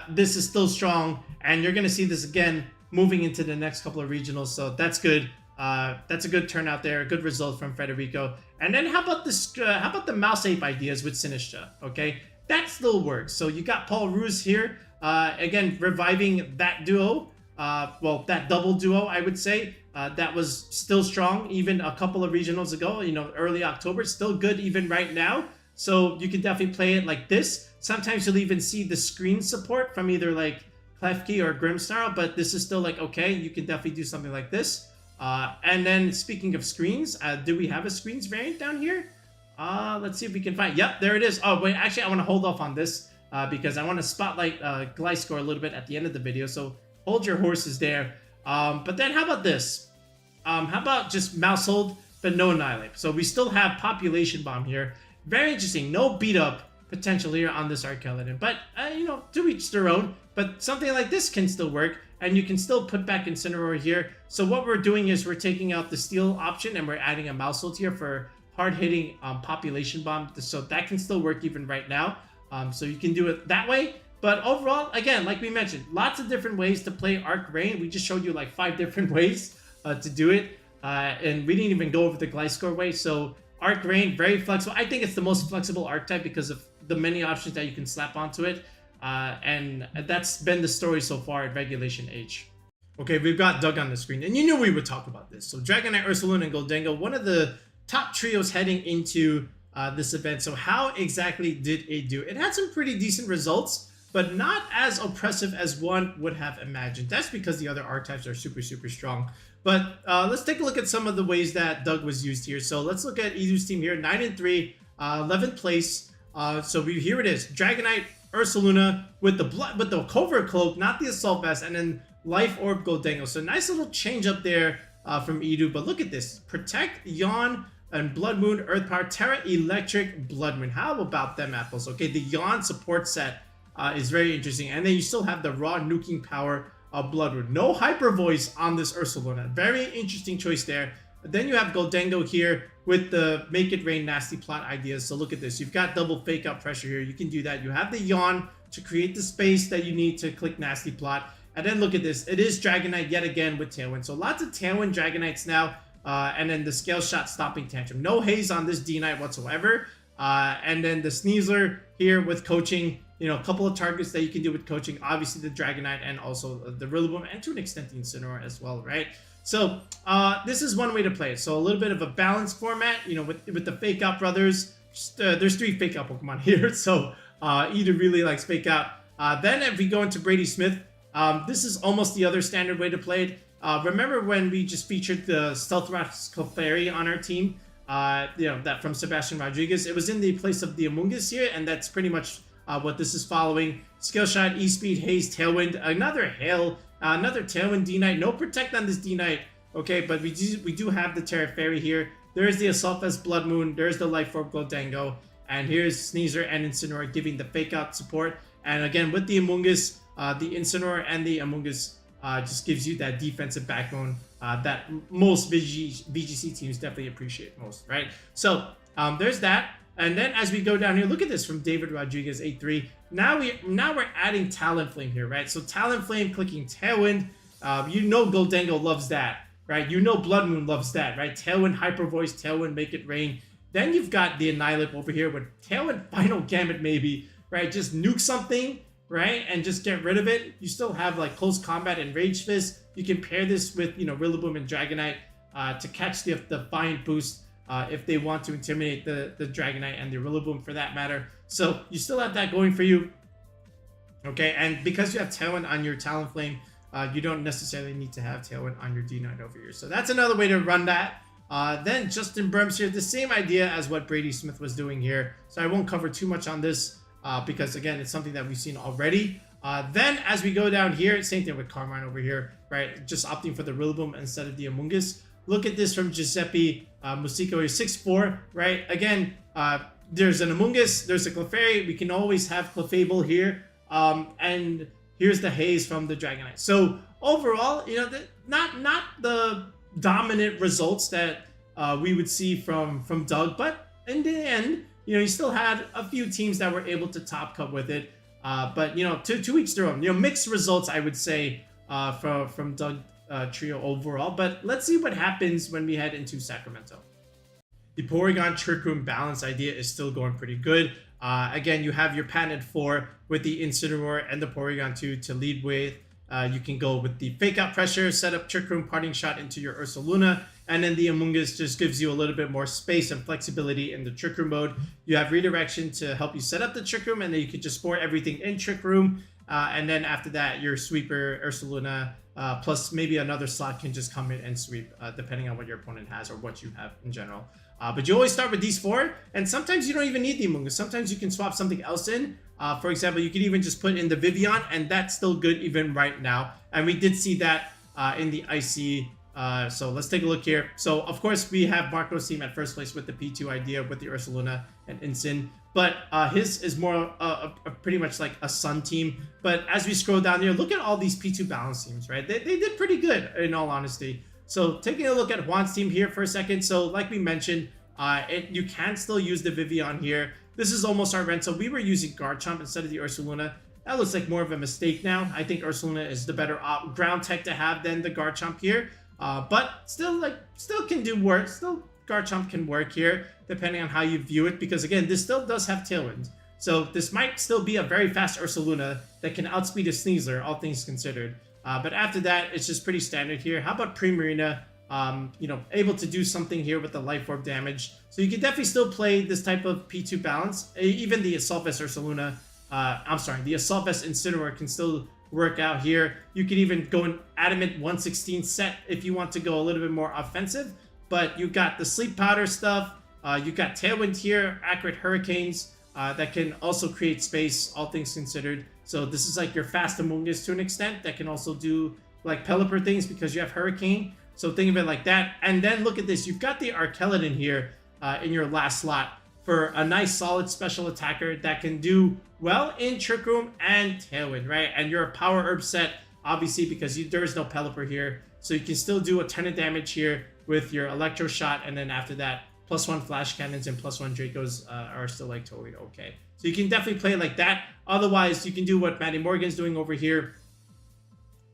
This is still strong, and you're going to see this again moving into the next couple of regionals, so that's good. That's a good turnout there, a good result from Federico. And then how about this? How about the Mouse Ape ideas with Sinistcha? Okay, that still works. So you got Paul Ruse here, again reviving that duo. Well, that double duo, I would say. That was still strong even a couple of regionals ago. Early October, still good even right now. So you can definitely play it like this. Sometimes you'll even see the screen support from either like Klefki or Grimmsnarl, but this is still like, okay, you can definitely do something like this. And then speaking of screens, do we have a screens variant down here? Let's see if we can find, yep, there it is. Oh, wait, actually, I want to hold off on this because I want to spotlight Gliscor a little bit at the end of the video, so hold your horses there. But then how about this? How about just Mousehold but no Annihilape. So we still have Population Bomb here. Very interesting. No beat up potential here on this Archaludon. But, you know, to each their own. But something like this can still work. And you can still put back Incineroar here. So what we're doing is we're taking out the Steel option and we're adding a Mousehold here for hard-hitting Population Bomb. So that can still work even right now. So you can do it that way. But overall, again, like we mentioned, lots of different ways to play Arc Rain. We just showed you like 5 different ways to do it. And we didn't even go over the Gliscor way. So Arc Rain, very flexible. I think it's the most flexible archetype because of the many options that you can slap onto it. And that's been the story so far at regulationH. Okay, we've got Doug on the screen, and you knew we would talk about this. So Dragonite, Ursaluna, and Gholdengo, one of the top trios heading into this event. So how exactly did it do? It had some pretty decent results, but not as oppressive as one would have imagined. That's because the other archetypes are super, super strong. But let's take a look at some of the ways that Doug was used here. So let's look at Edu's team here, 9-3, 11th place. So here it is, Dragonite, Ursaluna with the Covert Cloak, not the Assault Vest, and then Life Orb Gholdengo. So nice little change up there from Edu. But look at this: Protect, Yawn, and Blood Moon, Earth Power, Terra, Electric, Blood Moon. How about them apples? Okay, the Yawn support set is very interesting, and then you still have the raw nuking power of Blood Moon. No Hyper Voice on this Ursaluna. Very interesting choice there. But then you have Gholdengo here with the Make It Rain nasty plot ideas. So look at this. You've got double fake out pressure here. You can do that. You have the Yawn to create the space that you need to click nasty plot. And then look at this. It is Dragonite yet again with Tailwind. So lots of Tailwind Dragonites now. And then the Scale Shot stopping Tantrum. No haze on this D-Knight whatsoever. And then the Sneasler here with coaching. You know, a couple of targets that you can do with coaching. Obviously the Dragonite and also the Rillaboom, and to an extent the Incineroar as well, right? So this is one way to play it. So a little bit of a balanced format, you know, with the Fake Out brothers. Just, there's 3 Fake Out Pokemon here, so Edu really likes Fake Out. Then if we go into Brady Smith, this is almost the other standard way to play it. Remember when we just featured the Stealth Rock Clefairy on our team? You know, that from Sebastian Rodriguez. It was in the place of the Amoonguss here, and that's pretty much what this is following. Skill Shot, E-Speed, Haze, Tailwind, another Hail, another Tailwind D-Knight. No Protect on this D-Knight, okay, but we do have the Terra Fairy here. There's the Assault Vest Blood Moon, there's the Life Orb Gholdengo, and here's Sneasler and Incineroar giving the Fake Out support. And again, with the Amoonguss, the Incineroar and the Amoonguss just gives you that defensive backbone that most VGC teams definitely appreciate most, right? So there's that. And then as we go down here, look at this from David Rodriguez, 8-3. Now we're adding Talonflame here, right? So Talonflame clicking Tailwind. You know Gholdengo loves that, right? You know Blood Moon loves that, right? Tailwind Hyper Voice, Tailwind Make It Rain. Then you've got the Annihilape over here with Tailwind Final Gambit maybe, right? Just nuke something, right? And just get rid of it. You still have like Close Combat and Rage Fist. You can pair this with, you know, Rillaboom and Dragonite to catch the Defiant Boost. If they want to intimidate the Dragonite and the Rillaboom for that matter. So you still have that going for you. Okay, and because you have Tailwind on your Talonflame, you don't necessarily need to have Tailwind on your D-Knight over here. So that's another way to run that. Then Justin Burms here, the same idea as what Brady Smith was doing here. So I won't cover too much on this because again, it's something that we've seen already. Then as we go down here, same thing with Carmine over here, right? Just opting for the Rillaboom instead of the Amoonguss. Look at this from Giuseppe Musico here, 6'4", right? Again, there's an Amoonguss, there's a Clefairy. We can always have Clefable here. And here's the Haze from the Dragonite. So overall, you know, not the dominant results that we would see from Doug, but in the end, you know, you still had a few teams that were able to top cut with it. But, you know, to each their own. You know, mixed results, I would say, from Doug trio overall. But let's see what happens when we head into Sacramento. The Porygon Trick Room Balance idea is still going pretty good. Again, you have your patented 4 with the Incineroar and the Porygon-2 to lead with. You can go with the Fake Out Pressure, set up Trick Room Parting Shot into your Ursaluna, and then the Amoonguss just gives you a little bit more space and flexibility in the Trick Room mode. You have Redirection to help you set up the Trick Room, and then you can just store everything in Trick Room. And then after that, your Sweeper, Ursaluna, plus maybe another slot can just come in and sweep, depending on what your opponent has or what you have in general. But you always start with these 4, and sometimes you don't even need the Amoonguss. Sometimes you can swap something else in. For example, you can even just put in the Vivian, and that's still good even right now. And we did see that in the Icy So let's take a look here. So of course we have Marco's team at first place with the P2 idea with the Ursaluna and Incin, but his is more pretty much like a Sun team. But as we scroll down here, look at all these P2 balance teams, right? They did pretty good in all honesty. So taking a look at Juan's team here for a second. So like we mentioned, you can still use the Vivian here. This is almost our rental. We were using Garchomp instead of the Ursaluna. That looks like more of a mistake now. I think Ursaluna is the better ground tech to have than the Garchomp here. But still can do work. Still, Garchomp can work here, depending on how you view it. Because again, this still does have Tailwind. So this might still be a very fast Ursaluna that can outspeed a Sneasler, all things considered. But after that, it's just pretty standard here. How about Primarina? You know, able to do something here with the Life Orb damage. So you can definitely still play this type of P2 balance. Even the Assault Vest Ursaluna, the Assault Vest Incineroar can still work out here. You could even go an Adamant 116 set if you want to go a little bit more offensive. But you got the Sleep Powder stuff. You got Tailwind here, Accurate Hurricanes that can also create space, all things considered. So this is like your fast Amoonguss to an extent that can also do like Pelipper things because you have Hurricane. So think of it like that. And then look at this. You've got the Archaludon here in your last slot for a nice solid special attacker that can do well in Trick Room and Tailwind, right? And you're a Power Herb set, obviously, because there is no Pelipper here. So you can still do a ton of damage here with your Electro Shot. And then after that, +1 Flash Cannons and +1 Dracos are still like totally okay. So you can definitely play it like that. Otherwise, you can do what Matty Morgan's doing over here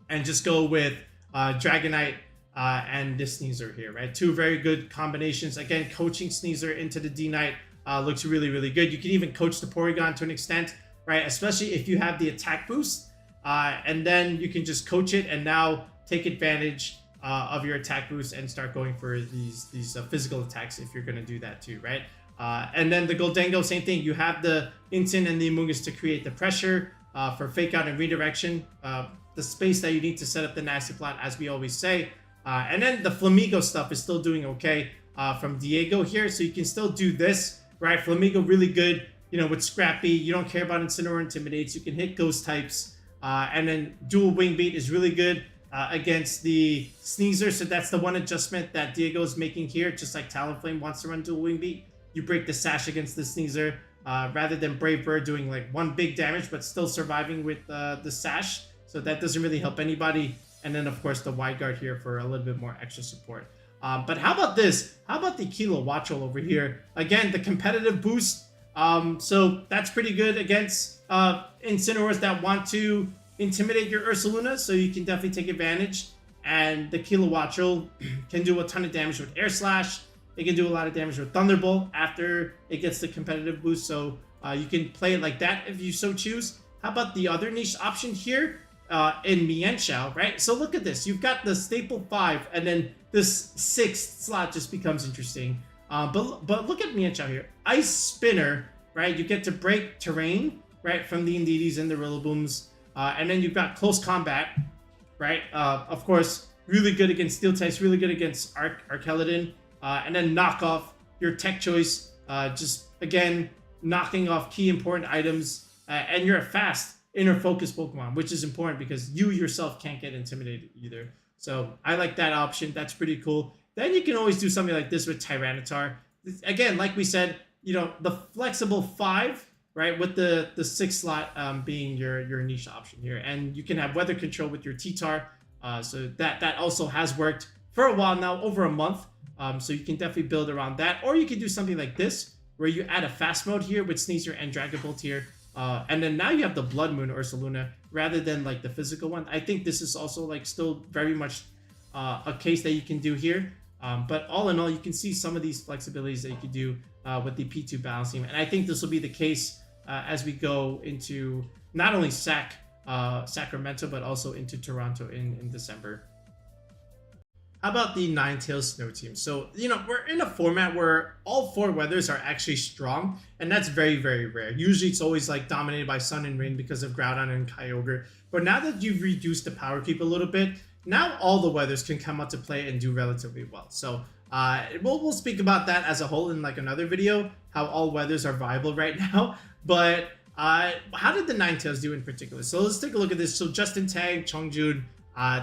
and just go with Dragonite and this Sneasler here, right? Two very good combinations. Again, coaching Sneasler into the D-Knight looks really, really good. You can even coach the Porygon to an extent, right? Especially if you have the attack boost. And then you can just coach it and now take advantage of your attack boost and start going for these physical attacks if you're going to do that too, right? And then the Goldengo, same thing. You have the Incin and the Amoonguss to create the pressure for Fake Out and Redirection. The space that you need to set up the Nasty Plot, as we always say. And then the Flamigo stuff is still doing okay from Diego here. So you can still do this, right? Flamigo really good, you know, with Scrappy. You don't care about Incineroar Intimidates. You can hit Ghost types. And then Dual Wing Beat is really good against the Sneasler. So that's the one adjustment that Diego is making here. Just like Talonflame wants to run Dual Wing Beat. You break the Sash against the Sneasler rather than Brave Bird doing like one big damage but still surviving with the Sash. So that doesn't really help anybody. And then, of course, the Wide Guard here for a little bit more extra support. But how about this? How about the Kilo Watchel over here? Again, the competitive boost. So that's pretty good against Incineroars that want to intimidate your Ursaluna. So you can definitely take advantage. And the Kilo Watchel can do a ton of damage with Air Slash. It can do a lot of damage with Thunderbolt after it gets the competitive boost. So you can play it like that if you so choose. How about the other niche option here? In Mienshao, right? So look at this. You've got the staple 5, and then this 6th slot just becomes interesting. But look at Mienshao here. Ice Spinner, right? You get to break terrain, right, from the Indeedis and the Rillabooms. And then you've got Close Combat, right? Of course, really good against Steel types, really good against Archaludon. And then knock off your tech choice. Just, again, knocking off key important items. And you're a fast inner focus Pokemon, which is important because you yourself can't get intimidated either. So I like that option. That's pretty cool. Then you can always do something like this with Tyranitar. Again, like we said, you know, the flexible 5, right, with the 6th slot being your niche option here. And you can have weather control with your T-Tar. So that also has worked for a while now, over a month. So you can definitely build around that. Or you can do something like this, where you add a fast mode here with Sneasler and Dragon Bolt here. And then now you have the Blood Moon Ursaluna rather than like the physical one. I think this is also like still very much a case that you can do here. But all in all, you can see some of these flexibilities that you could do with the P2 balancing. And I think this will be the case as we go into not only Sacramento, but also into Toronto in December. How about the Ninetales Snow Team? So, you know, we're in a format where all 4 weathers are actually strong, and that's very, very rare. Usually it's always like dominated by Sun and Rain because of Groudon and Kyogre. But now that you've reduced the power creep a little bit, now all the weathers can come out to play and do relatively well. So we'll speak about that as a whole in like another video, how all weathers are viable right now. But how did the Ninetales do in particular? So let's take a look at this. So Justin Tang, Chongjun,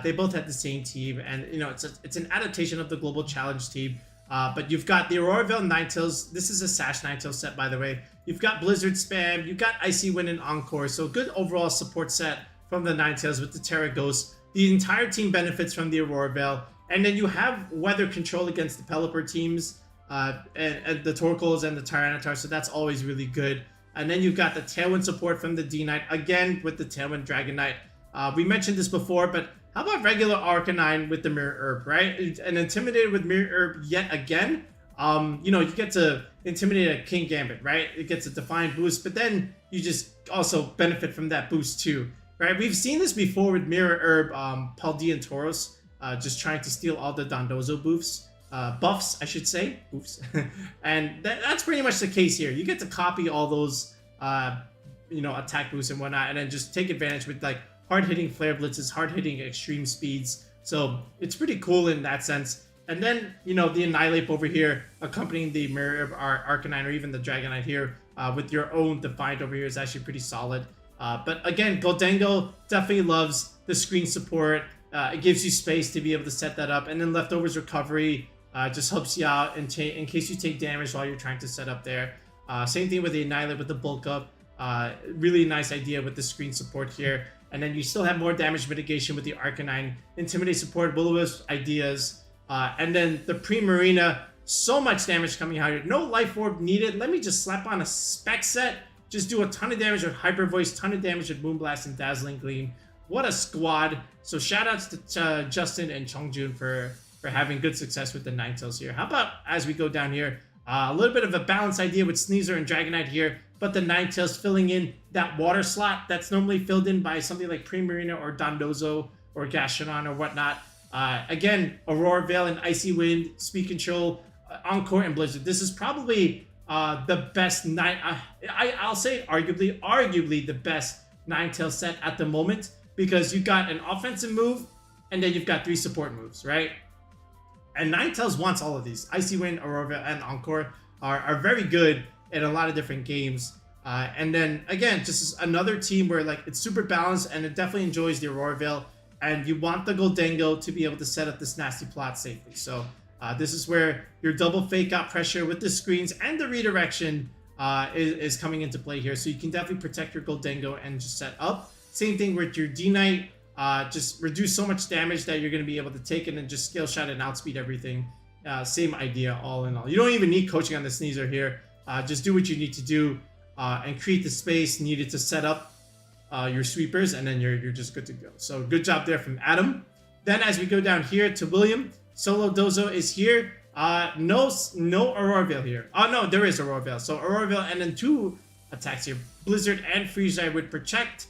They both had the same team, and you know it's an adaptation of the Global Challenge team. But you've got the Auroraville Ninetales. This is a Sash Ninetales set, by the way. You've got Blizzard Spam. You've got Icy Wind and Encore. So good overall support set from the Ninetales with the Terra Ghost. The entire team benefits from the Auroraville. And then you have weather control against the Pelipper teams, and the Torkoals and the Tyranitar. So that's always really good. And then you've got the Tailwind support from the D-Knight. Again, with the Tailwind Dragonite. We mentioned this before, but how about regular Arcanine with the Mirror Herb, right? And Intimidated with Mirror Herb yet again. You know, you get to intimidate a King Gambit, right? It gets a Defiant boost, but then you just also benefit from that boost too, right? We've seen this before with Mirror Herb, Paldean Tauros, just trying to steal all the Dondozo buffs, I should say. Oops. And that's pretty much the case here. You get to copy all those, you know, attack boosts and whatnot, and then just take advantage with like hard-hitting Flare Blitzes, hard-hitting extreme speeds. So it's pretty cool in that sense. And then, you know, the Annihilate over here, accompanying the Mirror Arcanine or even the Dragonite here, with your own Defiant over here is actually pretty solid. But again, Goldengo definitely loves the screen support. It gives you space to be able to set that up. And then Leftovers Recovery just helps you out in case you take damage while you're trying to set up there. Same thing with the Annihilate with the Bulk Up. Really nice idea with the screen support here. And then you still have more damage mitigation with the Arcanine. Intimidate support, Will-O-Wisp ideas. And then the Primarina, so much damage coming out here. No Life Orb needed. Let me just slap on a Spec Set. Just do a ton of damage with Hyper Voice, ton of damage with Moonblast and Dazzling Gleam. What a squad. So shout outs to Justin and Chongjun for having good success with the Ninetales here. How about as we go down here, a little bit of a balance idea with Sneasler and Dragonite here, but the Ninetales filling in that water slot that's normally filled in by something like Primarina or Dondozo or Gastrodon or whatnot. Again, Auroraville and Icy Wind, Speed Control, Encore and Blizzard. This is probably the best I'll say arguably the best Ninetales set at the moment, because you've got an offensive move and then you've got 3 support moves, right? And Ninetales wants all of these. Icy Wind, Auroraville, and Encore are very good in a lot of different games. And then again, just another team where like it's super balanced and it definitely enjoys the Auroraville. And you want the Goldengo to be able to set up this nasty plot safely. So this is where your double fake out pressure with the screens and the redirection is coming into play here. So you can definitely protect your Goldengo and just set up. Same thing with your D-Knight. Just reduce so much damage that you're going to be able to take it and just scale shot and outspeed everything. Same idea all in all. You don't even need coaching on the Sneasler here. Just do what you need to do and create the space needed to set up your sweepers, and then you're just good to go. So good job there from Adam. Then as we go down here to William, Solo Dozo is here. No Auroraville here. Oh no, there is Auroraville. So Auroraville and then 2 attacks here. Blizzard and Freeze Ray would protect.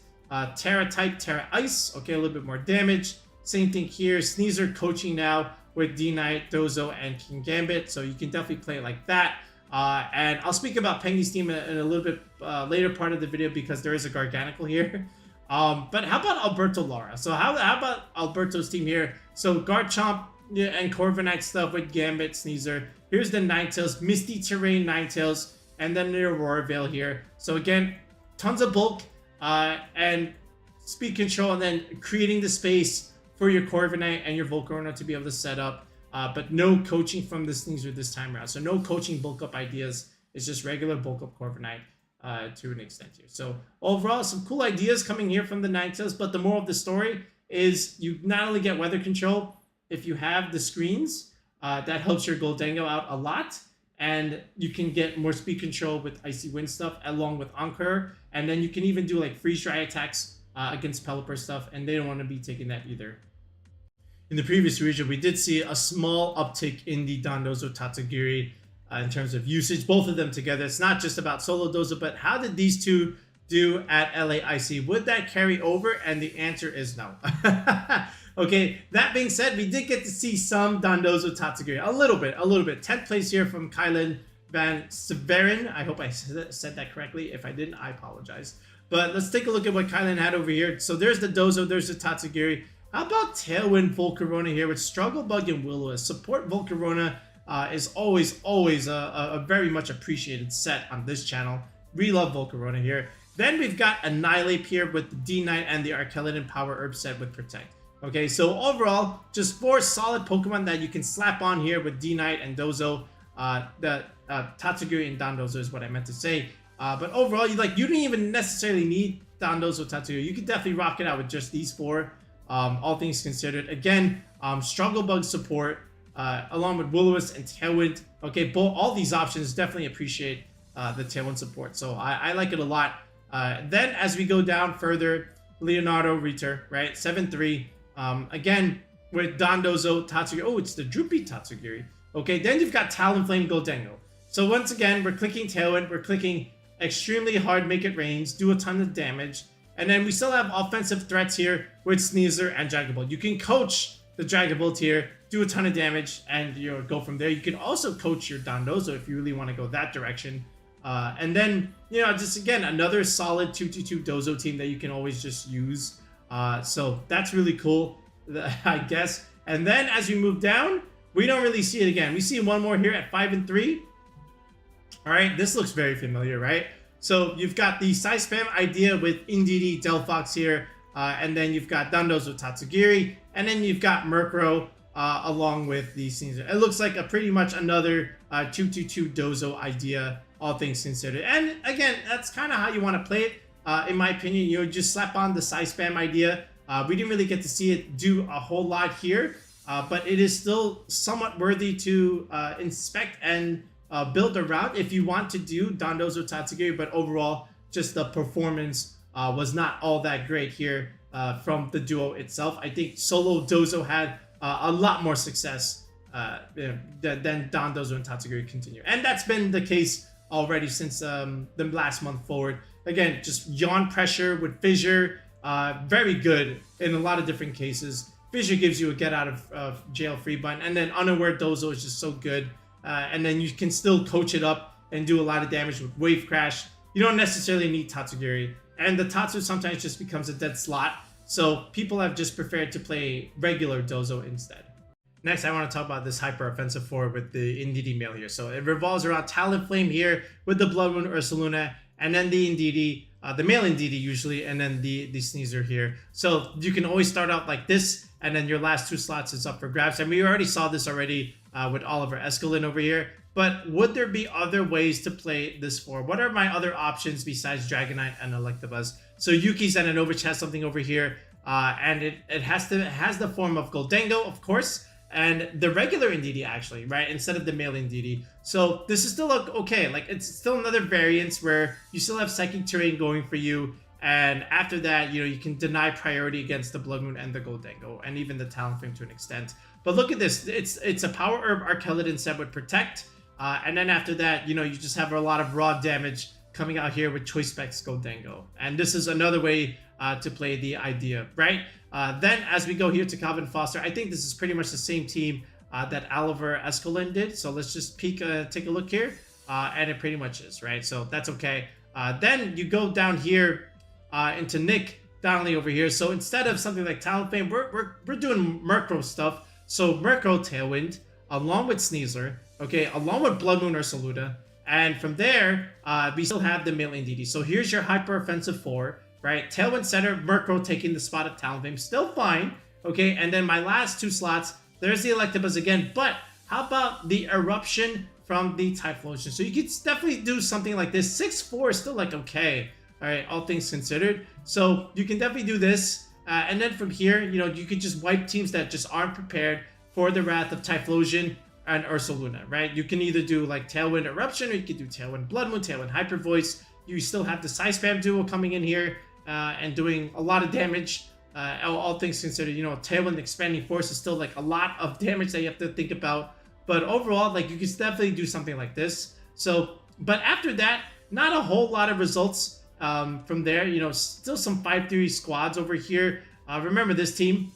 Terra type, Terra Ice. Okay, a little bit more damage. Same thing here. Sneasler coaching now with D-Knight, Dozo, and King Gambit. So you can definitely play it like that. And I'll speak about Pengy's team in a little bit later part of the video because there is a Garganical here. But how about Alberto Lara? So how about Alberto's team here? So Garchomp and Corviknight stuff with Gambit, Sneasler. Here's the Ninetales, Misty Terrain Ninetales, and then the Auroraville here. So again, tons of bulk and speed control, and then creating the space for your Corviknight and your Volcarona to be able to set up. But no coaching from the Sneasler this time around. So no coaching bulk up ideas. It's just regular bulk up Corviknight to an extent here. So overall, some cool ideas coming here from the Ninetales. But the moral of the story is you not only get weather control, if you have the screens, that helps your Goldengo out a lot. And you can get more speed control with Icy Wind stuff along with Encore. And then you can even do like freeze dry attacks against Pelipper stuff. And they don't want to be taking that either. In the previous region, we did see a small uptick in the Dondozo Tatsugiri in terms of usage, both of them together. It's not just about Solo Dozo, but how did these two do at LAIC? Would that carry over? And the answer is no. Okay, that being said, we did get to see some Dondozo Tatsugiri. A little bit. 10th place here from Kylan Van Severin. I hope I said that correctly. If I didn't, I apologize. But let's take a look at what Kylan had over here. So there's the Dozo, there's the Tatsugiri. How about Tailwind Volcarona here with Struggle Bug and Will-O-Wisp? Support Volcarona is always a very much appreciated set on this channel. We love Volcarona here. Then we've got Annihilate here with the D-Knight and the Archaludon Power Herb set with Protect. Okay, so overall, just 4 solid Pokemon that you can slap on here with D-Knight and Dozo. Tatsugiri and Dondozo is what I meant to say. But overall, you don't even necessarily need Dondozo Tatsugiri. You could definitely rock it out with just these 4. All things considered. Again, Struggle Bug support, along with Will-O-Wisp and Tailwind. Okay, all these options definitely appreciate the Tailwind support. So I like it a lot. Then as we go down further, Leonardo Ritter, right? 7-3. Again, with Dondozo Tatsugiri. Oh, it's the Droopy Tatsugiri. Okay, then you've got Talonflame Goldengo. So once again, we're clicking Tailwind. We're clicking extremely hard, make it rains, do a ton of damage. And then we still have offensive threats here with Sneasler and Dragon Ball. You can coach the Dragon Ball here, do a ton of damage, and go from there. You can also coach your Dondozo if you really want to go that direction. And then, just again, another solid 2-2-2 Dozo team that you can always just use. So that's really cool, I guess. And then as we move down, we don't really see it again. We see one more here at 5-3. All right, this looks very familiar, right? So you've got the size spam idea with Indeedee, Delphox here, and then you've got Dondozo Tatsugiri, and then you've got Murkrow along with the Sneasler. It looks like pretty much another 2-2-2 Dozo idea, all things considered. And again, that's kind of how you want to play it, in my opinion. Just slap on the size spam idea. We didn't really get to see it do a whole lot here, but it is still somewhat worthy to inspect and build around if you want to do Dondozo Tatsugiri, but overall, just the performance was not all that great here from the duo itself. I think solo Dozo had a lot more success than Dondozo and Tatsugiri continue. And that's been the case already since the last month forward. Again, just yawn pressure with Fissure, very good in a lot of different cases. Fissure gives you a get out of jail free button, and then Unaware Dozo is just so good. And then you can still coach it up and do a lot of damage with Wave Crash. You don't necessarily need Tatsugiri. And the Tatsu sometimes just becomes a dead slot. So people have just preferred to play regular Dozo instead. Next, I want to talk about this hyper offensive 4 with the Indeedee male here. So it revolves around Talonflame here with the Blood Moon Ursaluna, and then the Indeedee, the male Indeedee usually, and then the Sneasler here. So you can always start out like this, and then your last 2 slots is up for grabs. And we already saw this already with Oliver Escalin over here. But would there be other ways to play this 4? What are my other options besides Dragonite and Electabuzz? So Yuki's and Anovich has something over here, and it has the form of Goldengo, of course, and the regular Indeedee actually, right? Instead of the male Indeedee. So this is still okay. Like, it's still another variance where you still have Psychic Terrain going for you. And after that, you can deny priority against the Blood Moon and the Goldengo, and even the Talonflame to an extent. But look at this. It's a Power Herb Archaludon set with Protect. And then after that, you just have a lot of raw damage coming out here with Choice Specs Goldengo. And this is another way to play the idea, right? Then as we go here to Calvin Foster, I think this is pretty much the same team that Oliver Escalin did. So let's just take a look here. And it pretty much is, right? So that's okay. Then you go down here into Nick Donnelly over here. So instead of something like Talonflame, we're doing Murkrow stuff. So Murkrow Tailwind, along with Sneasler, okay, along with Blood Moon Ursaluna. And from there, we still have the male Indeedee. So here's your hyper offensive 4, right? Tailwind center, Murkrow taking the spot of Talonflame, still fine, okay? And then my last 2 slots, there's the Electabuzz again, but how about the Eruption from the Typhlosion? So you could definitely do something like this. 6-4 is still okay, all right, all things considered. So you can definitely do this. And then from here, you could just wipe teams that just aren't prepared for the Wrath of Typhlosion and Ursaluna, right? You can either do like Tailwind Eruption, or you could do Tailwind Blood Moon, Tailwind Hyper Voice. You still have the Size Spam duo coming in here and doing a lot of damage. All things considered, Tailwind Expanding Force is still a lot of damage that you have to think about. But overall, you can definitely do something like this. So, but after that, not a whole lot of results from there. Still some 5-3 squads over here. Remember this team,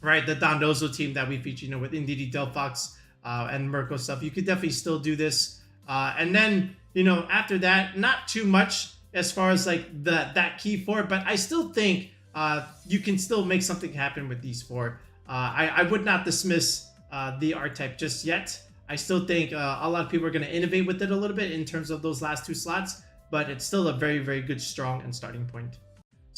right? The Dondozo team that we featured, with Indeedee, Delphox, and Murkrow stuff. You could definitely still do this. And then, after that, not too much as far as that key 4, but I still think you can still make something happen with these 4. I would not dismiss the R-Type just yet. I still think a lot of people are going to innovate with it a little bit in terms of those last 2 slots, but it's still a very, very good, strong, and starting point.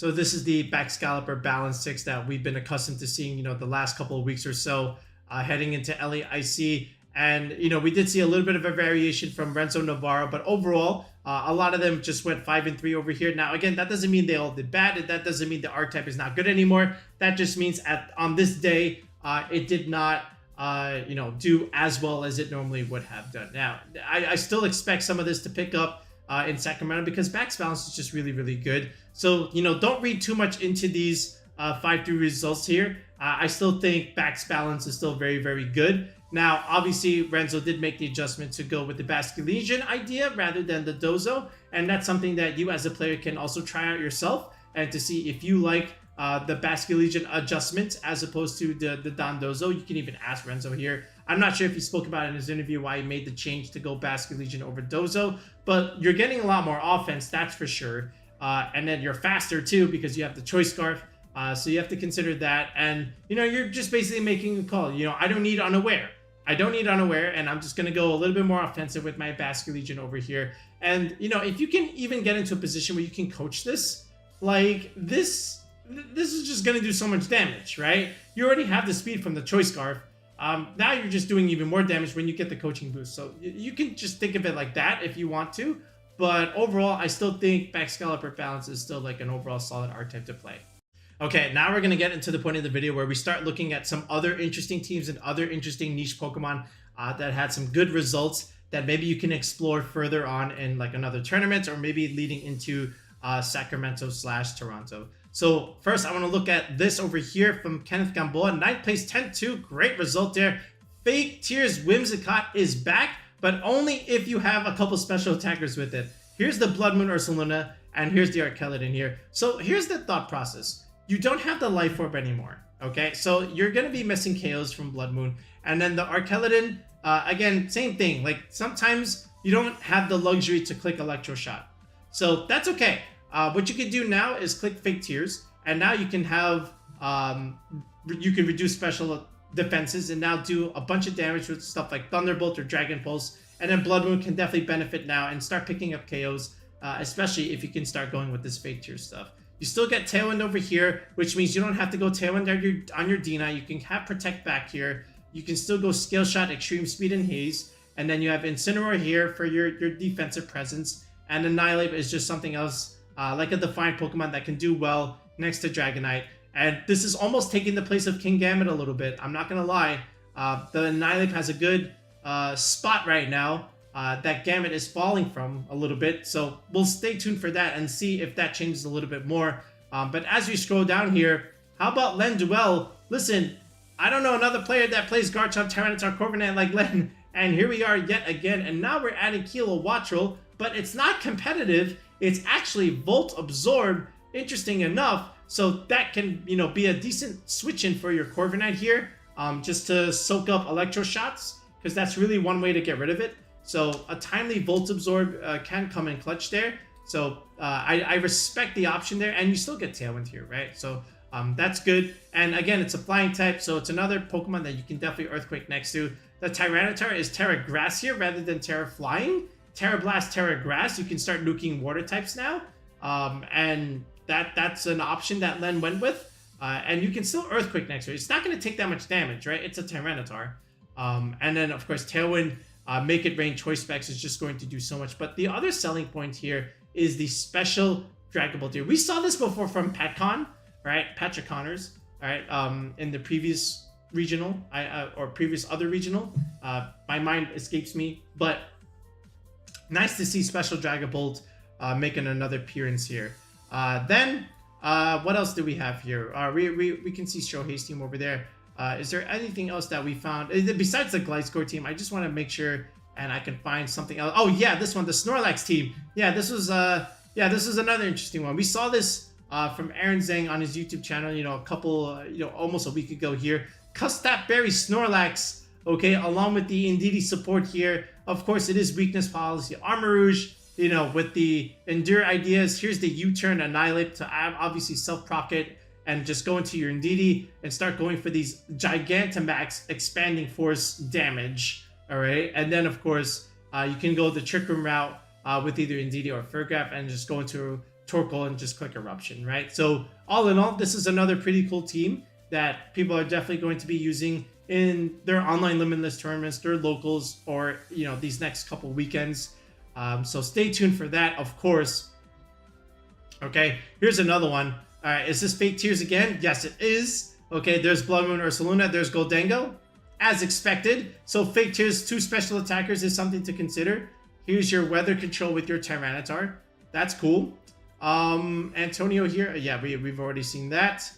So this is the Baxcalibur Balance 6 that we've been accustomed to seeing, the last couple of weeks or so, heading into LAIC. And, we did see a little bit of a variation from Renzo Navarro, but overall, a lot of them just went 5 and 3 over here. Now, again, that doesn't mean they all did bad. That doesn't mean the archetype is not good anymore. That just means on this day, it did not, do as well as it normally would have done. Now, I still expect some of this to pick up in Sacramento because Bax Balance is just really, really good. So, don't read too much into these 5-3 results here. I still think Bax Balance is still very, very good. Now, obviously, Renzo did make the adjustment to go with the Basculegion idea rather than the Dozo, and that's something that you as a player can also try out yourself and to see if you like the Basculegion adjustment as opposed to the Dondozo. You can even ask Renzo here. I'm not sure if he spoke about it in his interview why he made the change to go Basculegion over Dozo, but you're getting a lot more offense, that's for sure. And then you're faster too because you have the Choice Scarf. So you have to consider that. And, you're just basically making a call. I don't need Unaware. And I'm just going to go a little bit more offensive with my Basculegion over here. And, if you can even get into a position where you can coach this, like this is just going to do so much damage, right? You already have the speed from the Choice Scarf. Now you're just doing even more damage when you get the coaching boost. So you can just think of it like that if you want to. But overall, I still think Baxcalibur Balance is still like an overall solid archetype to play. Okay, now we're going to get into the point of the video where we start looking at some other interesting teams and other interesting niche Pokemon that had some good results that maybe you can explore further on in like another tournament or maybe leading into Sacramento/Toronto. So first, I want to look at this over here from Kenneth Gamboa. 9th place, 10-2. Great result there. Fake Tears Whimsicott is back, but only if you have a couple special attackers with it. Here's the Blood Moon Ursaluna, and here's the Archaludon here. So here's the thought process. You don't have the Life Orb anymore, okay? So you're going to be missing KOs from Blood Moon. And then the Archaludon, again, same thing. Like, sometimes you don't have the luxury to click Electro Shot. So that's okay. What you can do now is click Fake Tears, and now you can have, you can reduce special defenses and now do a bunch of damage with stuff like Thunderbolt or Dragon Pulse. And then Blood Moon can definitely benefit now and start picking up KOs, especially if you can start going with this Fake Tears stuff. You still get Tailwind over here, which means you don't have to go Tailwind on your Dina. You can have Protect back here. You can still go Scale Shot, Extreme Speed, and Haze. And then you have Incineroar here for your defensive presence. And Annihilate is just something else, like a Defiant Pokemon that can do well next to Dragonite. And this is almost taking the place of Kingambit a little bit. I'm not going to lie. The Annihilate has a good spot right now that Gambit is falling from a little bit. So we'll stay tuned for that and see if that changes a little bit more. But as we scroll down here, how about Len Duel? Listen, I don't know another player that plays Garchomp, Tyranitar, Corviknight like Len. And here we are yet again. And now we're adding Kilowattrel, but it's not competitive. It's actually Volt Absorb, interesting enough. So that can, be a decent switch in for your Corviknight here, just to soak up Electro Shots, because that's really one way to get rid of it. So a timely Volt Absorb can come in clutch there. So I respect the option there, and you still get Tailwind here, right? So that's good. And again, it's a flying type, so it's another Pokemon that you can definitely Earthquake next to. The Tyranitar is Terra Grass here rather than Terra Flying. Terra Blast, Terra Grass, you can start nuking water types now. And that's an option that Len went with. And you can still Earthquake next to it. It's not going to take that much damage, right? It's a Tyranitar. And then, of course, Tailwind, Make It Rain, Choice Specs is just going to do so much. But the other selling point here is the special Dragon Ball tier. We saw this before from PatCon, right? Patrick Connors, all right? In the previous regional, or previous other regional. My mind escapes me. But nice to see Special Dragon Bolt making another appearance here. Then, what else do we have here? We can see Shohei's team over there. Is there anything else that we found besides the Gliscor team? I just want to make sure and I can find something else. Oh yeah, this one, the Snorlax team. Yeah, this was another interesting one. We saw this from Aaron Zhang on his YouTube channel, a couple, almost a week ago here. Custap Berry Snorlax, okay, along with the Indeedee support here. Of course, it is weakness policy. Armarouge, with the Endure ideas. Here's the U-turn Annihilate to obviously self-procket and just go into your Indeedee and start going for these Gigantamax expanding force damage. All right, and then of course you can go the Trick Room route with either Indeedee or Furgraf and just go into Torkoal and just click Eruption, right? So all in all, this is another pretty cool team that people are definitely going to be using in their online limitless tournaments, their locals, or these next couple weekends. So stay tuned for that, of course. Okay, here's another one. All right, is this Fake Tears again? Yes, it is. Okay, there's Blood Moon Ursaluna, there's Goldango, as expected. So Fake Tears, 2 special attackers is something to consider. Here's your weather control with your Tyranitar. That's cool. Antonio here. Yeah, we've already seen that.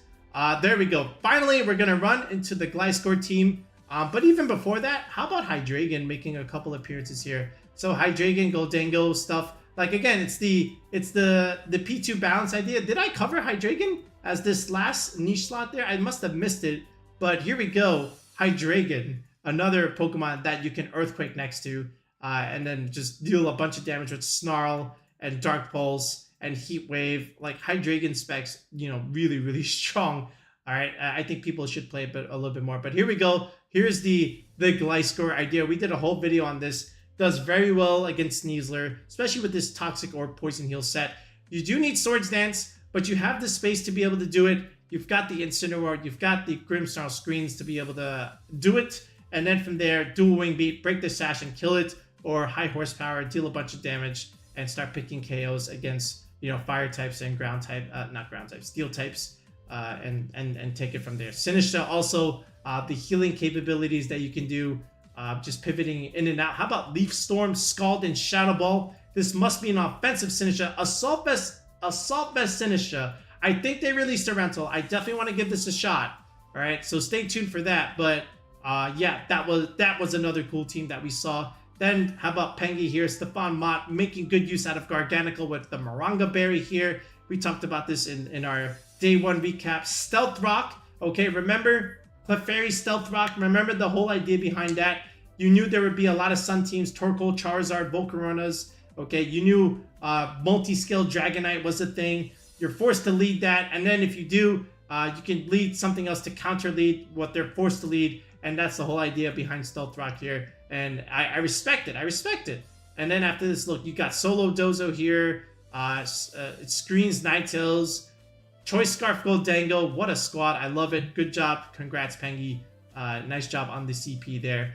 There we go. Finally, we're going to run into the Gliscor team. But even before that, how about Hydreigon making a couple appearances here? So Hydreigon, Goldango stuff. Like, again, it's the P2 balance idea. Did I cover Hydreigon as this last niche slot there? I must have missed it. But here we go. Hydreigon, another Pokemon that you can Earthquake next to. And then just deal a bunch of damage with Snarl and Dark Pulse and Heat Wave. Like, Hydreigon specs, really, really strong. All right, I think people should play a little bit more. But here we go. Here's the Gliscor idea. We did a whole video on this. Does very well against Sneasler, especially with this Toxic or Poison Heal set. You do need Swords Dance, but you have the space to be able to do it. You've got the Incineroar, you've got the Grimmsnarl screens to be able to do it. And then from there, Dual Wing Beat, break the Sash and kill it. Or High Horsepower, deal a bunch of damage and start picking KOs against, Fire types and Ground type, not Ground types, Steel types. And take it from there. Sinistcha also, the healing capabilities that you can do. Just pivoting in and out. How about Leaf Storm, Scald, and Shadow Ball? This must be an offensive Sinistcha. Assault Vest Sinistcha. I think they released a rental. I definitely want to give this a shot. All right, so stay tuned for that. But yeah, that was another cool team that we saw. Then how about Pengi here? Stefan Mott making good use out of Garganical with the Moringa Berry here. We talked about this in our Day 1 recap. Stealth Rock. Okay, remember Clefairy, Stealth Rock, remember the whole idea behind that? You knew there would be a lot of Sun teams, Torkoal, Charizard, Volcaronas. Okay, you knew multi-skill Dragonite was a thing. You're forced to lead that, and then if you do, you can lead something else to counter lead what they're forced to lead, and that's the whole idea behind Stealth Rock here. And I respect it. I respect it. And then after this, look, you got Solo Dozo here. It screens Ninetales. Choice Scarf Goldango, what a squad. I love it. Good job. Congrats, Pengi. Nice job on the CP there.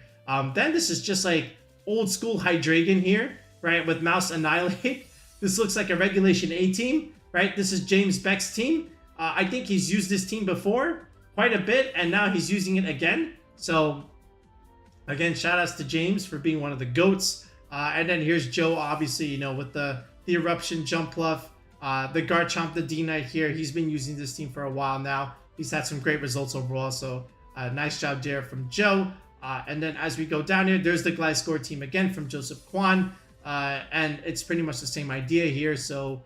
Then this is just like old school Hydreigon here, right? With Mouse Annihilate. This looks like a Regulation A team, right? This is James Beck's team. I think he's used this team before quite a bit, and now he's using it again. So, again, shout outs to James for being one of the GOATs. And then here's Joe, obviously, with the Eruption, Jumpluff. The Garchomp, the D-Knight here, he's been using this team for a while now. He's had some great results overall, so nice job there from Joe. And then as we go down here, there's the Gliscor team again from Joseph Kwan. And it's pretty much the same idea here. So,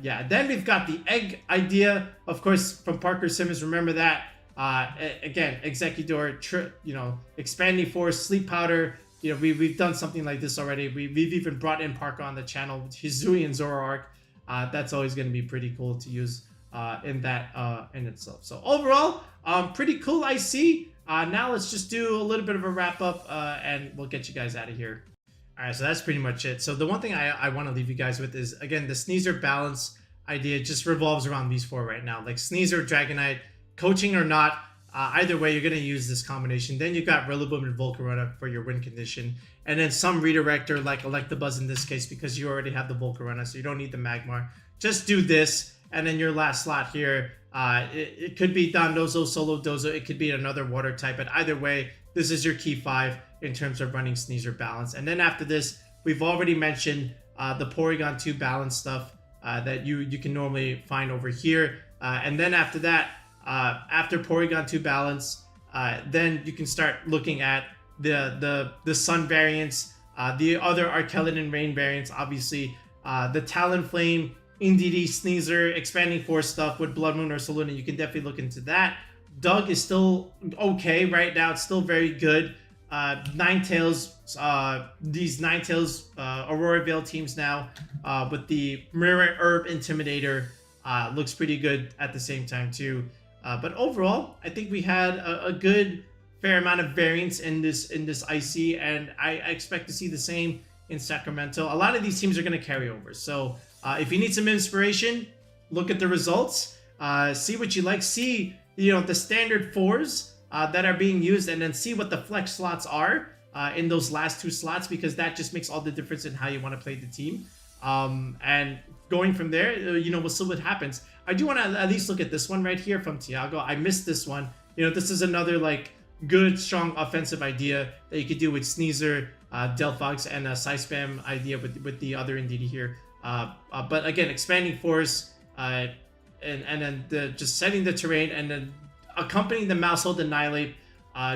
yeah. Then we've got the Egg idea, of course, from Parker Simmons. Remember that. Again, Executor, Expanding Force, Sleep Powder. We've done something like this already. We've even brought in Parker on the channel with Hisui and Zoroark. That's always going to be pretty cool to use in itself. So overall, pretty cool I see. Now let's just do a little bit of a wrap up and we'll get you guys out of here. All right, so that's pretty much it. So the one thing I want to leave you guys with is, again, the Sneasler balance idea just revolves around these 4 right now. Like Sneasler, Dragonite, coaching or not, either way, you're going to use this combination. Then you've got Rillaboom and Volcarona for your win condition. And then some redirector like Electabuzz in this case, because you already have the Volcarona, so you don't need the Magmar. Just do this, and then your last slot here, it could be Dondozo, Solo Dozo, it could be another water type, but either way, this is your key 5 in terms of running Sneasler balance. And then after this, we've already mentioned the Porygon-2 Balance stuff that you can normally find over here. And then after that, after Porygon-2 Balance, then you can start looking at the Sun variants, the other Archaludon Rain variants, obviously, the Talonflame, Indeedee, Sneasler, Expanding Force stuff with Blood Moon or Ursaluna. You can definitely look into that. Doug is still okay right now. It's still very good. Ninetales, these Ninetales Aurora Veil teams now with the Mirror Herb Intimidator looks pretty good at the same time too. But overall, I think we had a good fair amount of variance in this IC, and I expect to see the same in Sacramento. A lot of these teams are going to carry over, so If you need some inspiration, look at the results, see what you like, see the standard 4s that are being used, and then see what the flex slots are in those last 2 slots, because that just makes all the difference in how you want to play the team. And going from there, we'll see what happens. I do want to at least look at this one right here from Tiago. I missed this one. This is another like good, strong offensive idea that you could do with Sneasler, Delphox, and a Size Spam idea with the other Indeedee here. But again, expanding force, and then just setting the terrain, and then accompanying the Mouse Hold Annihilate,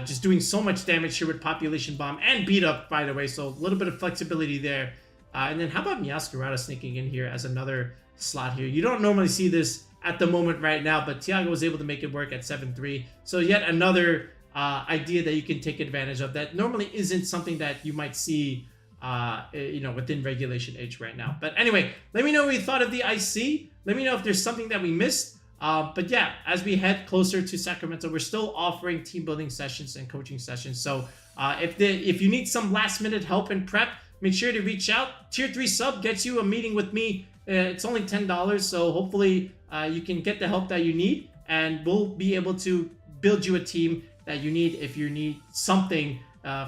just doing so much damage here with Population Bomb and Beat Up, by the way, so a little bit of flexibility there. And then how about Meowscarada sneaking in here as another slot here? You don't normally see this at the moment right now, but Tiago was able to make it work at 7-3. So yet another idea that you can take advantage of that normally isn't something that you might see within regulationH right now. But anyway, let me know what you thought of the IC. Let me know if there's something that we missed. But yeah, as we head closer to Sacramento, we're still offering team building sessions and coaching sessions. So if you need some last minute help and prep, make sure to reach out. Tier 3 sub gets you a meeting with me. It's only $10, so hopefully you can get the help that you need, and we'll be able to build you a team that you need if you need something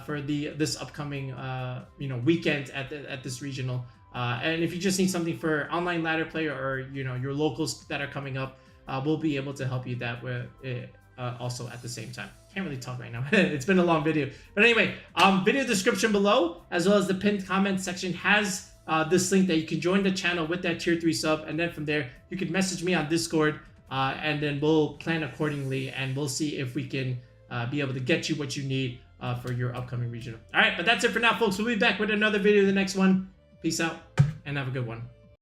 for this upcoming weekend at this regional. And if you just need something for online ladder play, or your locals that are coming up, we'll be able to help you that way also at the same time. Can't really talk right now. It's been a long video. But anyway, video description below, as well as the pinned comment section, has this link that you can join the channel with that tier 3 sub. And then from there, you can message me on Discord, and then we'll plan accordingly, and we'll see if we can be able to get you what you need for your upcoming regional. All right, but that's it for now, folks. We'll be back with another video, the next one. Peace out, and have a good one.